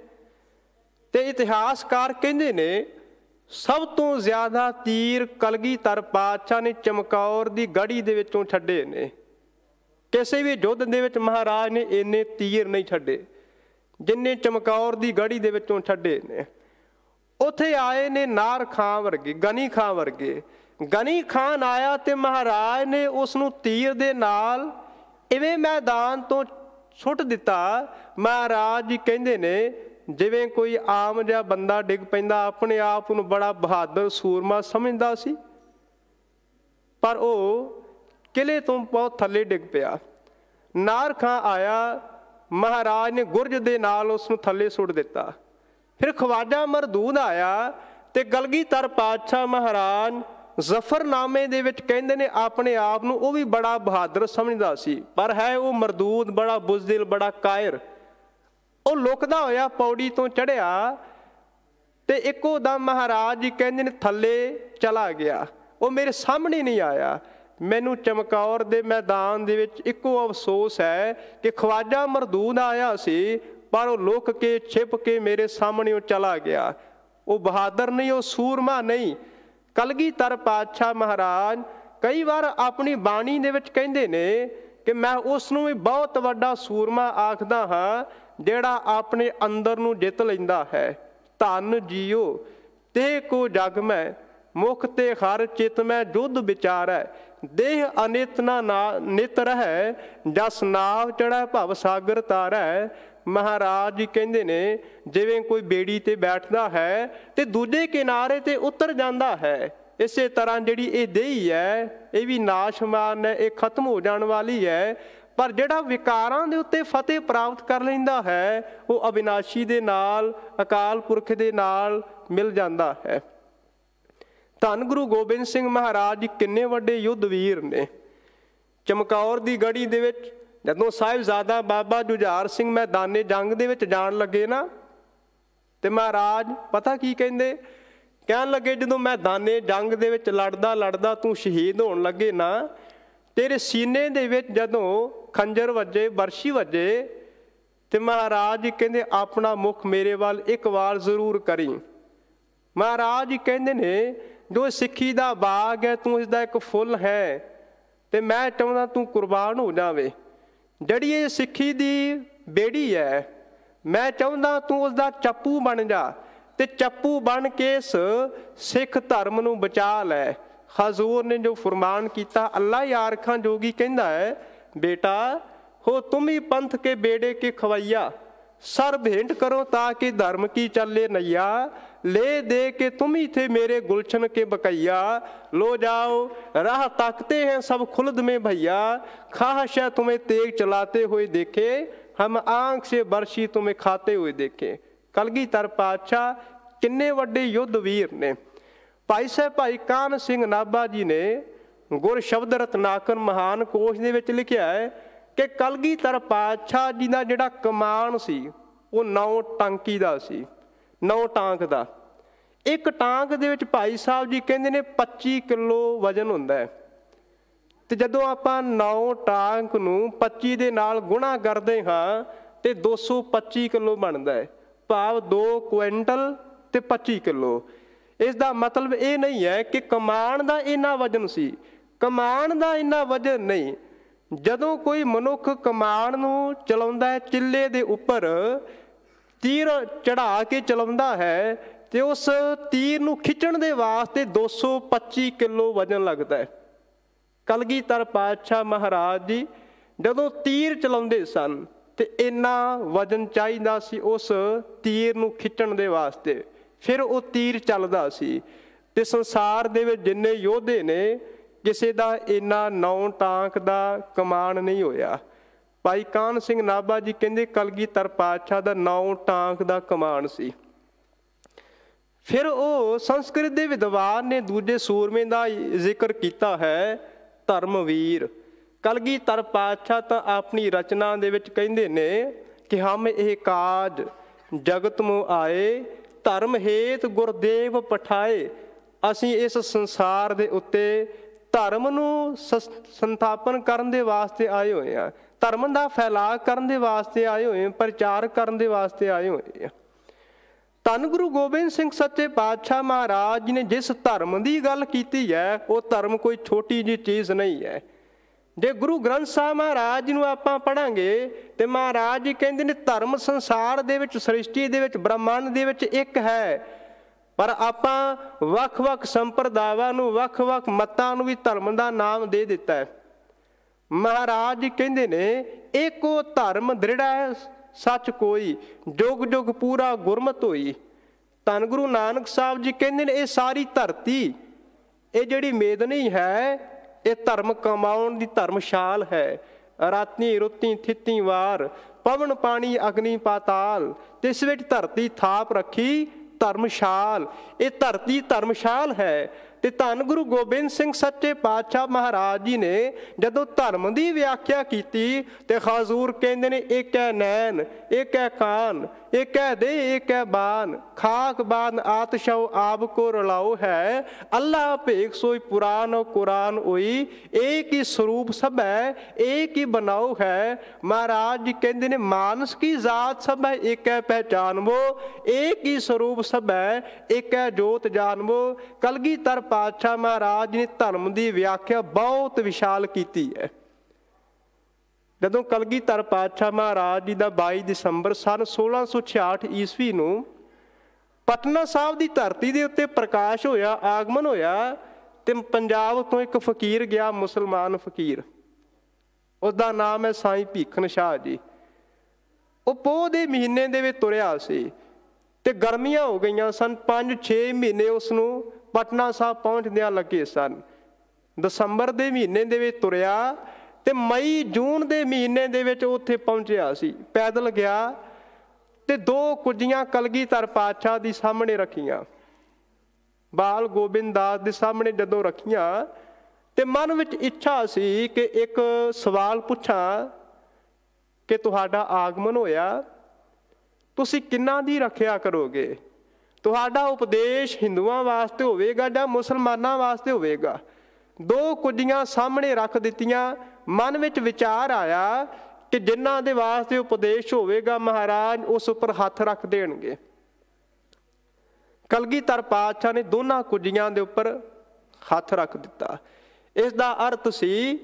ਤੇ ਇਤਿਹਾਸਕਾਰ ਕਹਿੰਦੇ ਨੇ, ਸਭ ਤੋਂ ਜ਼ਿਆਦਾ ਤੀਰ ਕਲਗੀਧਰ ਪਾਤਸ਼ਾਹ ਨੇ ਚਮਕੌਰ ਦੀ ਗੜੀ ਦੇ ਵਿੱਚੋਂ ਛੱਡੇ ਨੇ। ਕਿਸੇ ਵੀ ਯੁੱਧ ਦੇ ਵਿੱਚ ਮਹਾਰਾਜ ਨੇ ਇੰਨੇ ਤੀਰ ਨਹੀਂ ਛੱਡੇ ਜਿੰਨੇ ਚਮਕੌਰ ਦੀ ਗੜੀ ਦੇ ਵਿੱਚੋਂ ਛੱਡੇ ਨੇ। ਉੱਥੇ ਆਏ ਨੇ ਨਾਰ ਖਾਂ ਵਰਗੇ, ਗਨੀ ਖਾਂ ਵਰਗੇ। ਗਨੀ ਖਾਨ ਆਇਆ ਤੇ ਮਹਾਰਾਜ ਨੇ ਉਸ ਨੂੰ ਤੀਰ ਦੇ ਨਾਲ ਇਵੇਂ ਮੈਦਾਨ ਤੋਂ ਸੁੱਟ ਦਿੱਤਾ। ਮਹਾਰਾਜ ਜੀ ਕਹਿੰਦੇ ਨੇ, ਜਿਵੇਂ ਕੋਈ ਆਮ ਜਿਹਾ ਬੰਦਾ ਡਿੱਗ ਪੈਂਦਾ, ਆਪਣੇ ਆਪ ਨੂੰ ਬੜਾ ਬਹਾਦਰ ਸੂਰਮਾ ਸਮਝਦਾ ਸੀ, ਪਰ ਉਹ ਕਿਲੇ ਤੋਂ ਬਹੁਤ ਥੱਲੇ ਡਿੱਗ ਪਿਆ। ਨਾਰ ਖਾਂ ਆਇਆ, ਮਹਾਰਾਜ ਨੇ ਗੁਰਜ ਦੇ ਨਾਲ ਉਸ ਨੂੰ ਥੱਲੇ ਸੁੱਟ ਦਿੱਤਾ। ਫਿਰ ਖਵਾਜਾ ਮਰਦੂਦ ਆਇਆ ਤੇ ਕਲਗੀਧਰ ਪਾਤਸ਼ਾਹ ਮਹਾਰਾਜ ਜ਼ਫਰਨਾਮੇ ਦੇ ਵਿੱਚ ਕਹਿੰਦੇ ਨੇ, ਆਪਣੇ ਆਪ ਨੂੰ ਉਹ ਵੀ ਬੜਾ ਬਹਾਦਰ ਸਮਝਦਾ ਸੀ, ਪਰ ਹੈ ਉਹ ਮਰਦੂਦ ਬੜਾ ਬੁਜ਼ਦਿਲ, ਬੜਾ ਕਾਇਰ। ਉਹ ਲੁਕਦਾ ਹੋਇਆ ਪੌੜੀ ਤੋਂ ਚੜ੍ਹਿਆ ਤੇ ਇੱਕੋ ਦਮ ਮਹਾਰਾਜ ਜੀ ਕਹਿੰਦੇ ਨੇ ਥੱਲੇ ਚਲਾ ਗਿਆ। ਉਹ ਮੇਰੇ ਸਾਹਮਣੇ ਨਹੀਂ ਆਇਆ। ਮੈਨੂੰ ਚਮਕੌਰ ਦੇ ਮੈਦਾਨ ਦੇ ਵਿੱਚ ਇੱਕੋ ਅਫਸੋਸ ਹੈ ਕਿ ਖਵਾਜਾ ਮਰਦੂਦ ਆਇਆ ਸੀ, ਪਰ ਉਹ ਲੁਕ ਕੇ ਛਿਪ ਕੇ ਮੇਰੇ ਸਾਹਮਣੇ ਉਹ ਚਲਾ ਗਿਆ। ਉਹ ਬਹਾਦਰ ਨਹੀਂ, ਉਹ ਸੂਰਮਾ ਨਹੀਂ। ਕਲਗੀਧਰ ਪਾਤਸ਼ਾਹ ਮਹਾਰਾਜ ਕਈ ਵਾਰ ਆਪਣੀ ਬਾਣੀ ਦੇ ਵਿੱਚ ਕਹਿੰਦੇ ਨੇ ਕਿ ਮੈਂ ਉਸ ਨੂੰ ਵੀ ਬਹੁਤ ਵੱਡਾ ਸੂਰਮਾ ਆਖਦਾ ਹਾਂ ਜਿਹੜਾ ਆਪਣੇ ਅੰਦਰ ਨੂੰ ਜਿੱਤ ਲੈਂਦਾ ਹੈ। ਧੰਨ ਜੀਓ ਤੇ ਕੋ ਜਗ ਮੈਂ, ਮੁਖ ਤੇ ਹਰ ਚਿਤ ਮੈਂ ਜੁਧ ਵਿਚਾਰੈ। ਦੇਹ ਅਨਿਤ ਨਾ ਨਿਤ ਰਹਿ, ਜਸ ਨਾਵ ਚੜ੍ਹੈ ਭਵ ਸਾਗਰ ਤਾਰੈ। ਮਹਾਰਾਜ ਜੀ ਕਹਿੰਦੇ ਨੇ, ਜਿਵੇਂ ਕੋਈ ਬੇੜੀ ਤੇ ਬੈਠਦਾ ਹੈ ਤੇ ਦੂਜੇ ਕਿਨਾਰੇ ਤੇ ਉਤਰ ਜਾਂਦਾ ਹੈ, ਇਸੇ ਤਰ੍ਹਾਂ ਜਿਹੜੀ ਇਹ ਦੇਹੀ ਹੈ ਇਹ ਵੀ ਨਾਸ਼ਮਾਨ ਹੈ, ਇਹ ਖਤਮ ਹੋ ਜਾਣ ਵਾਲੀ ਹੈ। ਪਰ ਜਿਹੜਾ ਵਿਕਾਰਾਂ ਦੇ ਉੱਤੇ ਫਤਿਹ ਪ੍ਰਾਪਤ ਕਰ ਲੈਂਦਾ ਹੈ, ਉਹ ਅਬਿਨਾਸ਼ੀ ਦੇ ਨਾਲ, ਅਕਾਲ ਪੁਰਖ ਦੇ ਨਾਲ ਮਿਲ ਜਾਂਦਾ ਹੈ। ਧੰਨ ਗੁਰੂ ਗੋਬਿੰਦ ਸਿੰਘ ਮਹਾਰਾਜ ਜੀ ਕਿੰਨੇ ਵੱਡੇ ਯੁੱਧ ਵੀਰ ਨੇ। ਚਮਕੌਰ ਦੀ ਗੜੀ ਦੇ ਵਿੱਚ ਜਦੋਂ ਸਾਹਿਬਜ਼ਾਦਾ ਬਾਬਾ ਜੁਝਾਰ ਸਿੰਘ ਮੈਦਾਨੇ ਜੰਗ ਦੇ ਵਿੱਚ ਜਾਣ ਲੱਗੇ ਨਾ, ਤੇ ਮਹਾਰਾਜ ਪਤਾ ਕੀ ਕਹਿੰਦੇ? ਕਹਿਣ ਲੱਗੇ, ਜਦੋਂ ਮੈਦਾਨੇ ਜੰਗ ਦੇ ਵਿੱਚ ਲੜਦਾ ਲੜਦਾ ਤੂੰ ਸ਼ਹੀਦ ਹੋਣ ਲੱਗੇ ਨਾ, ਤੇਰੇ ਸੀਨੇ ਦੇ ਵਿੱਚ ਜਦੋਂ ਖੰਜਰ ਵੱਜੇ, ਬਰਸ਼ੀ ਵੱਜੇ, ਤੇ ਮਹਾਰਾਜ ਜੀ ਕਹਿੰਦੇ ਆਪਣਾ ਮੁਖ ਮੇਰੇ ਵੱਲ ਇੱਕ ਵਾਰ ਜ਼ਰੂਰ ਕਰੀ। ਮਹਾਰਾਜ ਜੀ ਕਹਿੰਦੇ ਨੇ, ਜੋ ਸਿੱਖੀ ਦਾ ਬਾਗ ਹੈ, ਤੂੰ ਇਸਦਾ ਇੱਕ ਫੁੱਲ ਹੈ, ਤੇ ਮੈਂ ਚਾਹੁੰਦਾ ਤੂੰ ਕੁਰਬਾਨ ਹੋ ਜਾਵੇ। ਜਿਹੜੀ ਇਹ ਸਿੱਖੀ ਦੀ ਬੇੜੀ ਹੈ, ਮੈਂ ਚਾਹੁੰਦਾ ਤੂੰ ਉਸਦਾ ਚੱਪੂ ਬਣ ਜਾ, ਤੇ ਚੱਪੂ ਬਣ ਕੇ ਇਸ ਸਿੱਖ ਧਰਮ ਨੂੰ ਬਚਾ ਲੈ। ਹਜ਼ੂਰ ਨੇ ਜੋ ਫਰਮਾਨ ਕੀਤਾ, ਅੱਲਾ ਯਾਰ ਖਾਂ ਜੋਗੀ ਕਹਿੰਦਾ ਹੈ, ਬੇਟਾ ਹੋ ਤੁਮ ਹੀ ਪੰਥ ਕੇ ਬੇੜੇ ਕੇ ਖਵਈਆ, सर भेंट करो ताकि धर्म की चले नैया, ले दे के तुम ही थे मेरे गुलशन के बकैया, लो जाओ राह ताकते हैं सब खुल्द में भैया, ख्वाहिश है तुम्हें तेग चलाते हुए देखे, हम आंख से बरशी तुम्हें खाते हुए देखे। कलगीधर पातशाह किन्ने वड्डे युद्ध वीर ने। भाई साहब भाई कान सिंह नाभा जी ने गुर शब्द रत्नाकर महान कोश ਦੇ ਵਿੱਚ ਲਿਖਿਆ ਹੈ कि कलगीधर पातशाह जी ਦਾ ਜਿਹੜਾ ਕਮਾਨ ਸੀ ਉਹ 9 ਟਾਂਕੀ ਦਾ ਸੀ, 9 ਟਾਂਕ ਦਾ। ਇੱਕ ਟਾਂਕ ਦੇ ਵਿੱਚ ਭਾਈ ਸਾਹਿਬ ਜੀ ਕਹਿੰਦੇ ਨੇ 25 ਕਿਲੋ ਵਜਨ ਹੁੰਦਾ ਹੈ, ਤੇ ਜਦੋਂ ਆਪਾਂ 9 ਟਾਂਕ ਨੂੰ 25 ਦੇ ਨਾਲ ਗੁਣਾ ਕਰਦੇ ਹਾਂ ਤੇ 225 ਕਿਲੋ ਬਣਦਾ ਹੈ, ਭਾਵ 2 ਕੁਇੰਟਲ ਤੇ 25 ਕਿਲੋ। ਇਸ ਦਾ ਮਤਲਬ ਇਹ ਨਹੀਂ ਹੈ ਕਿ ਕਮਾਨ ਦਾ ਇੰਨਾ ਵਜਨ ਸੀ, ਕਮਾਨ ਦਾ ਇੰਨਾ ਵਜਨ ਨਹੀਂ। ਜਦੋਂ ਕੋਈ ਮਨੁੱਖ ਕਮਾਨ ਨੂੰ ਚਲਾਉਂਦਾ ਹੈ, ਚਿੱਲੇ ਦੇ ਉੱਪਰ ਤੀਰ ਚੜ੍ਹਾ ਕੇ ਚਲਾਉਂਦਾ ਹੈ, ਤੇ ਉਸ ਤੀਰ ਨੂੰ ਖਿੱਚਣ ਦੇ ਵਾਸਤੇ 225 ਕਿਲੋ ਵਜਨ ਲੱਗਦਾ ਹੈ। ਕਲਗੀਧਰ ਪਾਤਸ਼ਾਹ ਮਹਾਰਾਜ ਜੀ ਜਦੋਂ ਤੀਰ ਚਲਾਉਂਦੇ ਸਨ ਤੇ ਇੰਨਾ ਵਜਨ ਚਾਹੀਦਾ ਸੀ ਉਸ ਤੀਰ ਨੂੰ ਖਿੱਚਣ ਦੇ ਵਾਸਤੇ, ਫਿਰ ਉਹ ਤੀਰ ਚੱਲਦਾ ਸੀ। ਤੇ ਸੰਸਾਰ ਦੇ ਵਿੱਚ ਜਿੰਨੇ ਯੋਧੇ ਨੇ, ਕਿਸੇ ਦਾ ਇੰਨਾ 9 ਟਾਂਕ ਦਾ ਕਮਾਨ ਨਹੀਂ ਹੋਇਆ। ਭਾਈ ਕਾਹਨ ਸਿੰਘ ਨਾਭਾ ਜੀ ਕਹਿੰਦੇ ਕਲਗੀਧਰ ਪਾਤਸ਼ਾਹ ਦਾ 9 ਟਾਂਕ ਦਾ ਕਮਾਨ ਸੀ। ਫਿਰ ਉਹ ਸੰਸਕ੍ਰਿਤ ਦੇ ਵਿਦਵਾਨ ਨੇ ਦੂਜੇ ਸੂਰਮੇ ਦਾ ਜ਼ਿਕਰ ਕੀਤਾ ਹੈ, ਧਰਮਵੀਰ। ਕਲਗੀਧਰ ਪਾਤਸ਼ਾਹ ਤਾਂ ਆਪਣੀ ਰਚਨਾ ਦੇ ਵਿੱਚ ਕਹਿੰਦੇ ਨੇ ਕਿ ਹਮ ਇਹ ਕਾਜ ਜਗਤ ਨੂੰ ਆਏ, ਧਰਮ ਹੇਤ ਗੁਰਦੇਵ ਪਠਾਏ। ਅਸੀਂ ਇਸ ਸੰਸਾਰ ਦੇ ਉੱਤੇ ਧਰਮ ਨੂੰ ਸੰਥਾਪਨ ਕਰਨ ਦੇ ਵਾਸਤੇ ਆਏ ਹੋਏ ਹਾਂ, ਧਰਮ ਦਾ ਫੈਲਾਅ ਕਰਨ ਦੇ ਵਾਸਤੇ ਆਏ ਹੋਏ ਹਾਂ, ਪ੍ਰਚਾਰ ਕਰਨ ਦੇ ਵਾਸਤੇ ਆਏ ਹੋਏ ਹਾਂ। ਧੰਨ ਗੁਰੂ ਗੋਬਿੰਦ ਸਿੰਘ ਸੱਚੇ ਪਾਤਸ਼ਾਹ ਮਹਾਰਾਜ ਜੀ ਨੇ ਜਿਸ ਧਰਮ ਦੀ ਗੱਲ ਕੀਤੀ ਹੈ, ਉਹ ਧਰਮ ਕੋਈ ਛੋਟੀ ਜਿਹੀ ਚੀਜ਼ ਨਹੀਂ ਹੈ। ਜੇ ਗੁਰੂ ਗ੍ਰੰਥ ਸਾਹਿਬ ਮਹਾਰਾਜ ਜੀ ਨੂੰ ਆਪਾਂ ਪੜ੍ਹਾਂਗੇ ਤੇ ਮਹਾਰਾਜ ਜੀ ਕਹਿੰਦੇ ਨੇ ਧਰਮ ਸੰਸਾਰ ਦੇ ਵਿੱਚ, ਸ੍ਰਿਸ਼ਟੀ ਦੇ ਵਿੱਚ, ਬ੍ਰਹਮੰਡ ਦੇ ਵਿੱਚ ਇੱਕ ਹੈ, ਪਰ ਆਪਾਂ ਵੱਖ-ਵੱਖ ਸੰਪਰਦਾਵਾਂ ਨੂੰ, ਵੱਖ-ਵੱਖ ਮਤਾਂ ਨੂੰ ਵੀ ਧਰਮ ਦਾ ਨਾਮ ਦੇ ਦਿੱਤਾ ਹੈ। ਮਹਾਰਾਜ ਜੀ ਕਹਿੰਦੇ ਨੇ ਏਕੋ ਧਰਮ ਦ੍ਰਿੜਾ ਹੈ ਸੱਚ ਕੋਈ, ਜੁਗ ਜੁਗ ਪੂਰਾ ਗੁਰਮਤਿ ਹੋਈ। ਧੰਨ ਗੁਰੂ ਨਾਨਕ ਸਾਹਿਬ ਜੀ ਕਹਿੰਦੇ ਨੇ ਇਹ ਸਾਰੀ ਧਰਤੀ, ਇਹ ਜਿਹੜੀ ਮੇਦਨੀ ਹੈ, ਇਹ ਧਰਮ ਕਮਾਉਣ ਦੀ ਧਰਮਸ਼ਾਲ ਹੈ। ਰਾਤੀ ਰੁੱਤੀ ਥਿੱਤੀ ਵਾਰ, ਪਵਨ ਪਾਣੀ ਅਗਨੀ ਪਾਤਾਲ, ਤੇ ਇਸ ਵਿੱਚ ਧਰਤੀ ਥਾਪ ਰੱਖੀ ਧਰਮਸ਼ਾਲ। ਇਹ ਧਰਤੀ ਧਰਮਸ਼ਾਲ ਹੈ। ਤੇ ਧੰਨ ਗੁਰੂ ਗੋਬਿੰਦ ਸਿੰਘ ਸੱਚੇ ਪਾਤਸ਼ਾਹ ਮਹਾਰਾਜ ਜੀ ਨੇ ਜਦੋਂ ਧਰਮ ਦੀ ਵਿਆਖਿਆ ਕੀਤੀ ਤੇ ਹਜ਼ੂਰ ਕਹਿੰਦੇ ਨੇ ਏਕ ਹੈ ਨੈਣ, ਏਕ ਹੈ ਕਾਨ, ਏਕ ਹੈ ਦੇਹ, ਏਕ ਹੈ ਬਾਨ, ਖਾਕ ਬਾਨ ਆਤਸ਼ਉ ਆਪ ਕੋ ਰਲਾਓ ਹੈ, ਅੱਲਾ ਭੇਖ ਸੋਈ ਪੁਰਾਨ ਕੁਰਾਨ ਹੋਈ, ਏਕ ਹੀ ਸਰੂਪ ਸਭ ਹੈ, ਏਕ ਹੀ ਬਣਾਓ ਹੈ। ਮਹਾਰਾਜ ਜੀ ਕਹਿੰਦੇ ਨੇ ਮਾਨਸ ਕੀ ਜ਼ਾਤ ਸਭ ਹੈ, ਏਕ ਹੈ ਪਹਿਚਾਨਵੋ, ਏਕ ਹੀ ਸਰੂਪ ਸਭ ਹੈ, ਏਕ ਹੈ ਜੋਤ ਜਾਨਵੋ। ਕਲਗੀਧਰ ਪਾਤਸ਼ਾਹ ਮਹਾਰਾਜ ਨੇ ਧਰਮ ਦੀ ਵਿਆਖਿਆ ਬਹੁਤ ਵਿਸ਼ਾਲ ਕੀਤੀ ਹੈ। ਜਦੋਂ ਕਲਗੀਧਰ ਪਾਤਸ਼ਾਹ ਮਹਾਰਾਜ ਜੀ ਦਾ 22 ਦਸੰਬਰ ਸਨ 1666 ਈਸਵੀ ਨੂੰ ਪਟਨਾ ਸਾਹਿਬ ਦੀ ਧਰਤੀ ਦੇ ਉੱਤੇ ਪ੍ਰਕਾਸ਼ ਹੋਇਆ, ਆਗਮਨ ਹੋਇਆ, ਤੇ ਪੰਜਾਬ ਤੋਂ ਇੱਕ ਫਕੀਰ ਗਿਆ, ਮੁਸਲਮਾਨ ਫਕੀਰ, ਉਹਦਾ ਨਾਮ ਹੈ ਸਾਈਂ ਭੀਖਨ ਸ਼ਾਹ ਜੀ। ਉਹ ਪੋਹ ਦੇ ਮਹੀਨੇ ਦੇ ਵਿੱਚ ਤੁਰਿਆ ਸੀ ਤੇ ਗਰਮੀਆਂ ਹੋ ਗਈਆਂ ਸਨ, 5-6 ਮਹੀਨੇ ਉਸ ਨੂੰ ਪਟਨਾ ਸਾਹਿਬ ਪਹੁੰਚਦਿਆਂ ਲੱਗੇ ਸਨ। ਦਸੰਬਰ ਦੇ ਮਹੀਨੇ ਦੇ ਵਿੱਚ ਤੁਰਿਆ ਤੇ ਮਈ ਜੂਨ ਦੇ ਮਹੀਨੇ ਦੇ ਵਿੱਚ ਉੱਥੇ ਪਹੁੰਚਿਆ ਸੀ। ਪੈਦਲ ਗਿਆ ਤੇ 2 ਕੁੱਜੀਆਂ ਕਲਗੀਧਰ ਪਾਤਸ਼ਾਹ ਦੀ ਸਾਹਮਣੇ ਰੱਖੀਆਂ, ਬਾਲ ਗੋਬਿੰਦ ਦਾਸ ਦੇ ਸਾਹਮਣੇ ਜਦੋਂ ਰੱਖੀਆਂ ਤੇ ਮਨ ਵਿੱਚ ਇੱਛਾ ਸੀ ਕਿ ਇੱਕ ਸਵਾਲ ਪੁੱਛਾਂ ਕਿ ਤੁਹਾਡਾ ਆਗਮਨ ਹੋਇਆ, ਤੁਸੀਂ ਕਿਹਨਾਂ ਦੀ ਰੱਖਿਆ ਕਰੋਗੇ? ਤੁਹਾਡਾ ਉਪਦੇਸ਼ ਹਿੰਦੂਆਂ ਵਾਸਤੇ ਹੋਵੇਗਾ ਜਾਂ ਮੁਸਲਮਾਨਾਂ ਵਾਸਤੇ ਹੋਵੇਗਾ? 2 ਕੁੱਜੀਆਂ ਸਾਹਮਣੇ ਰੱਖ ਦਿੱਤੀਆਂ। ਮਨ ਵਿੱਚ ਵਿਚਾਰ ਆਇਆ ਕਿ ਜਿਨ੍ਹਾਂ ਦੇ ਵਾਸਤੇ ਉਪਦੇਸ਼ ਹੋਵੇਗਾ ਮਹਾਰਾਜ ਉਸ ਉੱਪਰ ਹੱਥ ਰੱਖ ਦੇਣਗੇ। ਕਲਗੀਧਰ ਪਾਤਸ਼ਾਹ ਨੇ ਦੋਨਾਂ ਕੁੱਜੀਆਂ ਦੇ ਉੱਪਰ ਹੱਥ ਰੱਖ ਦਿੱਤਾ। ਇਸ ਦਾ ਅਰਥ ਸੀ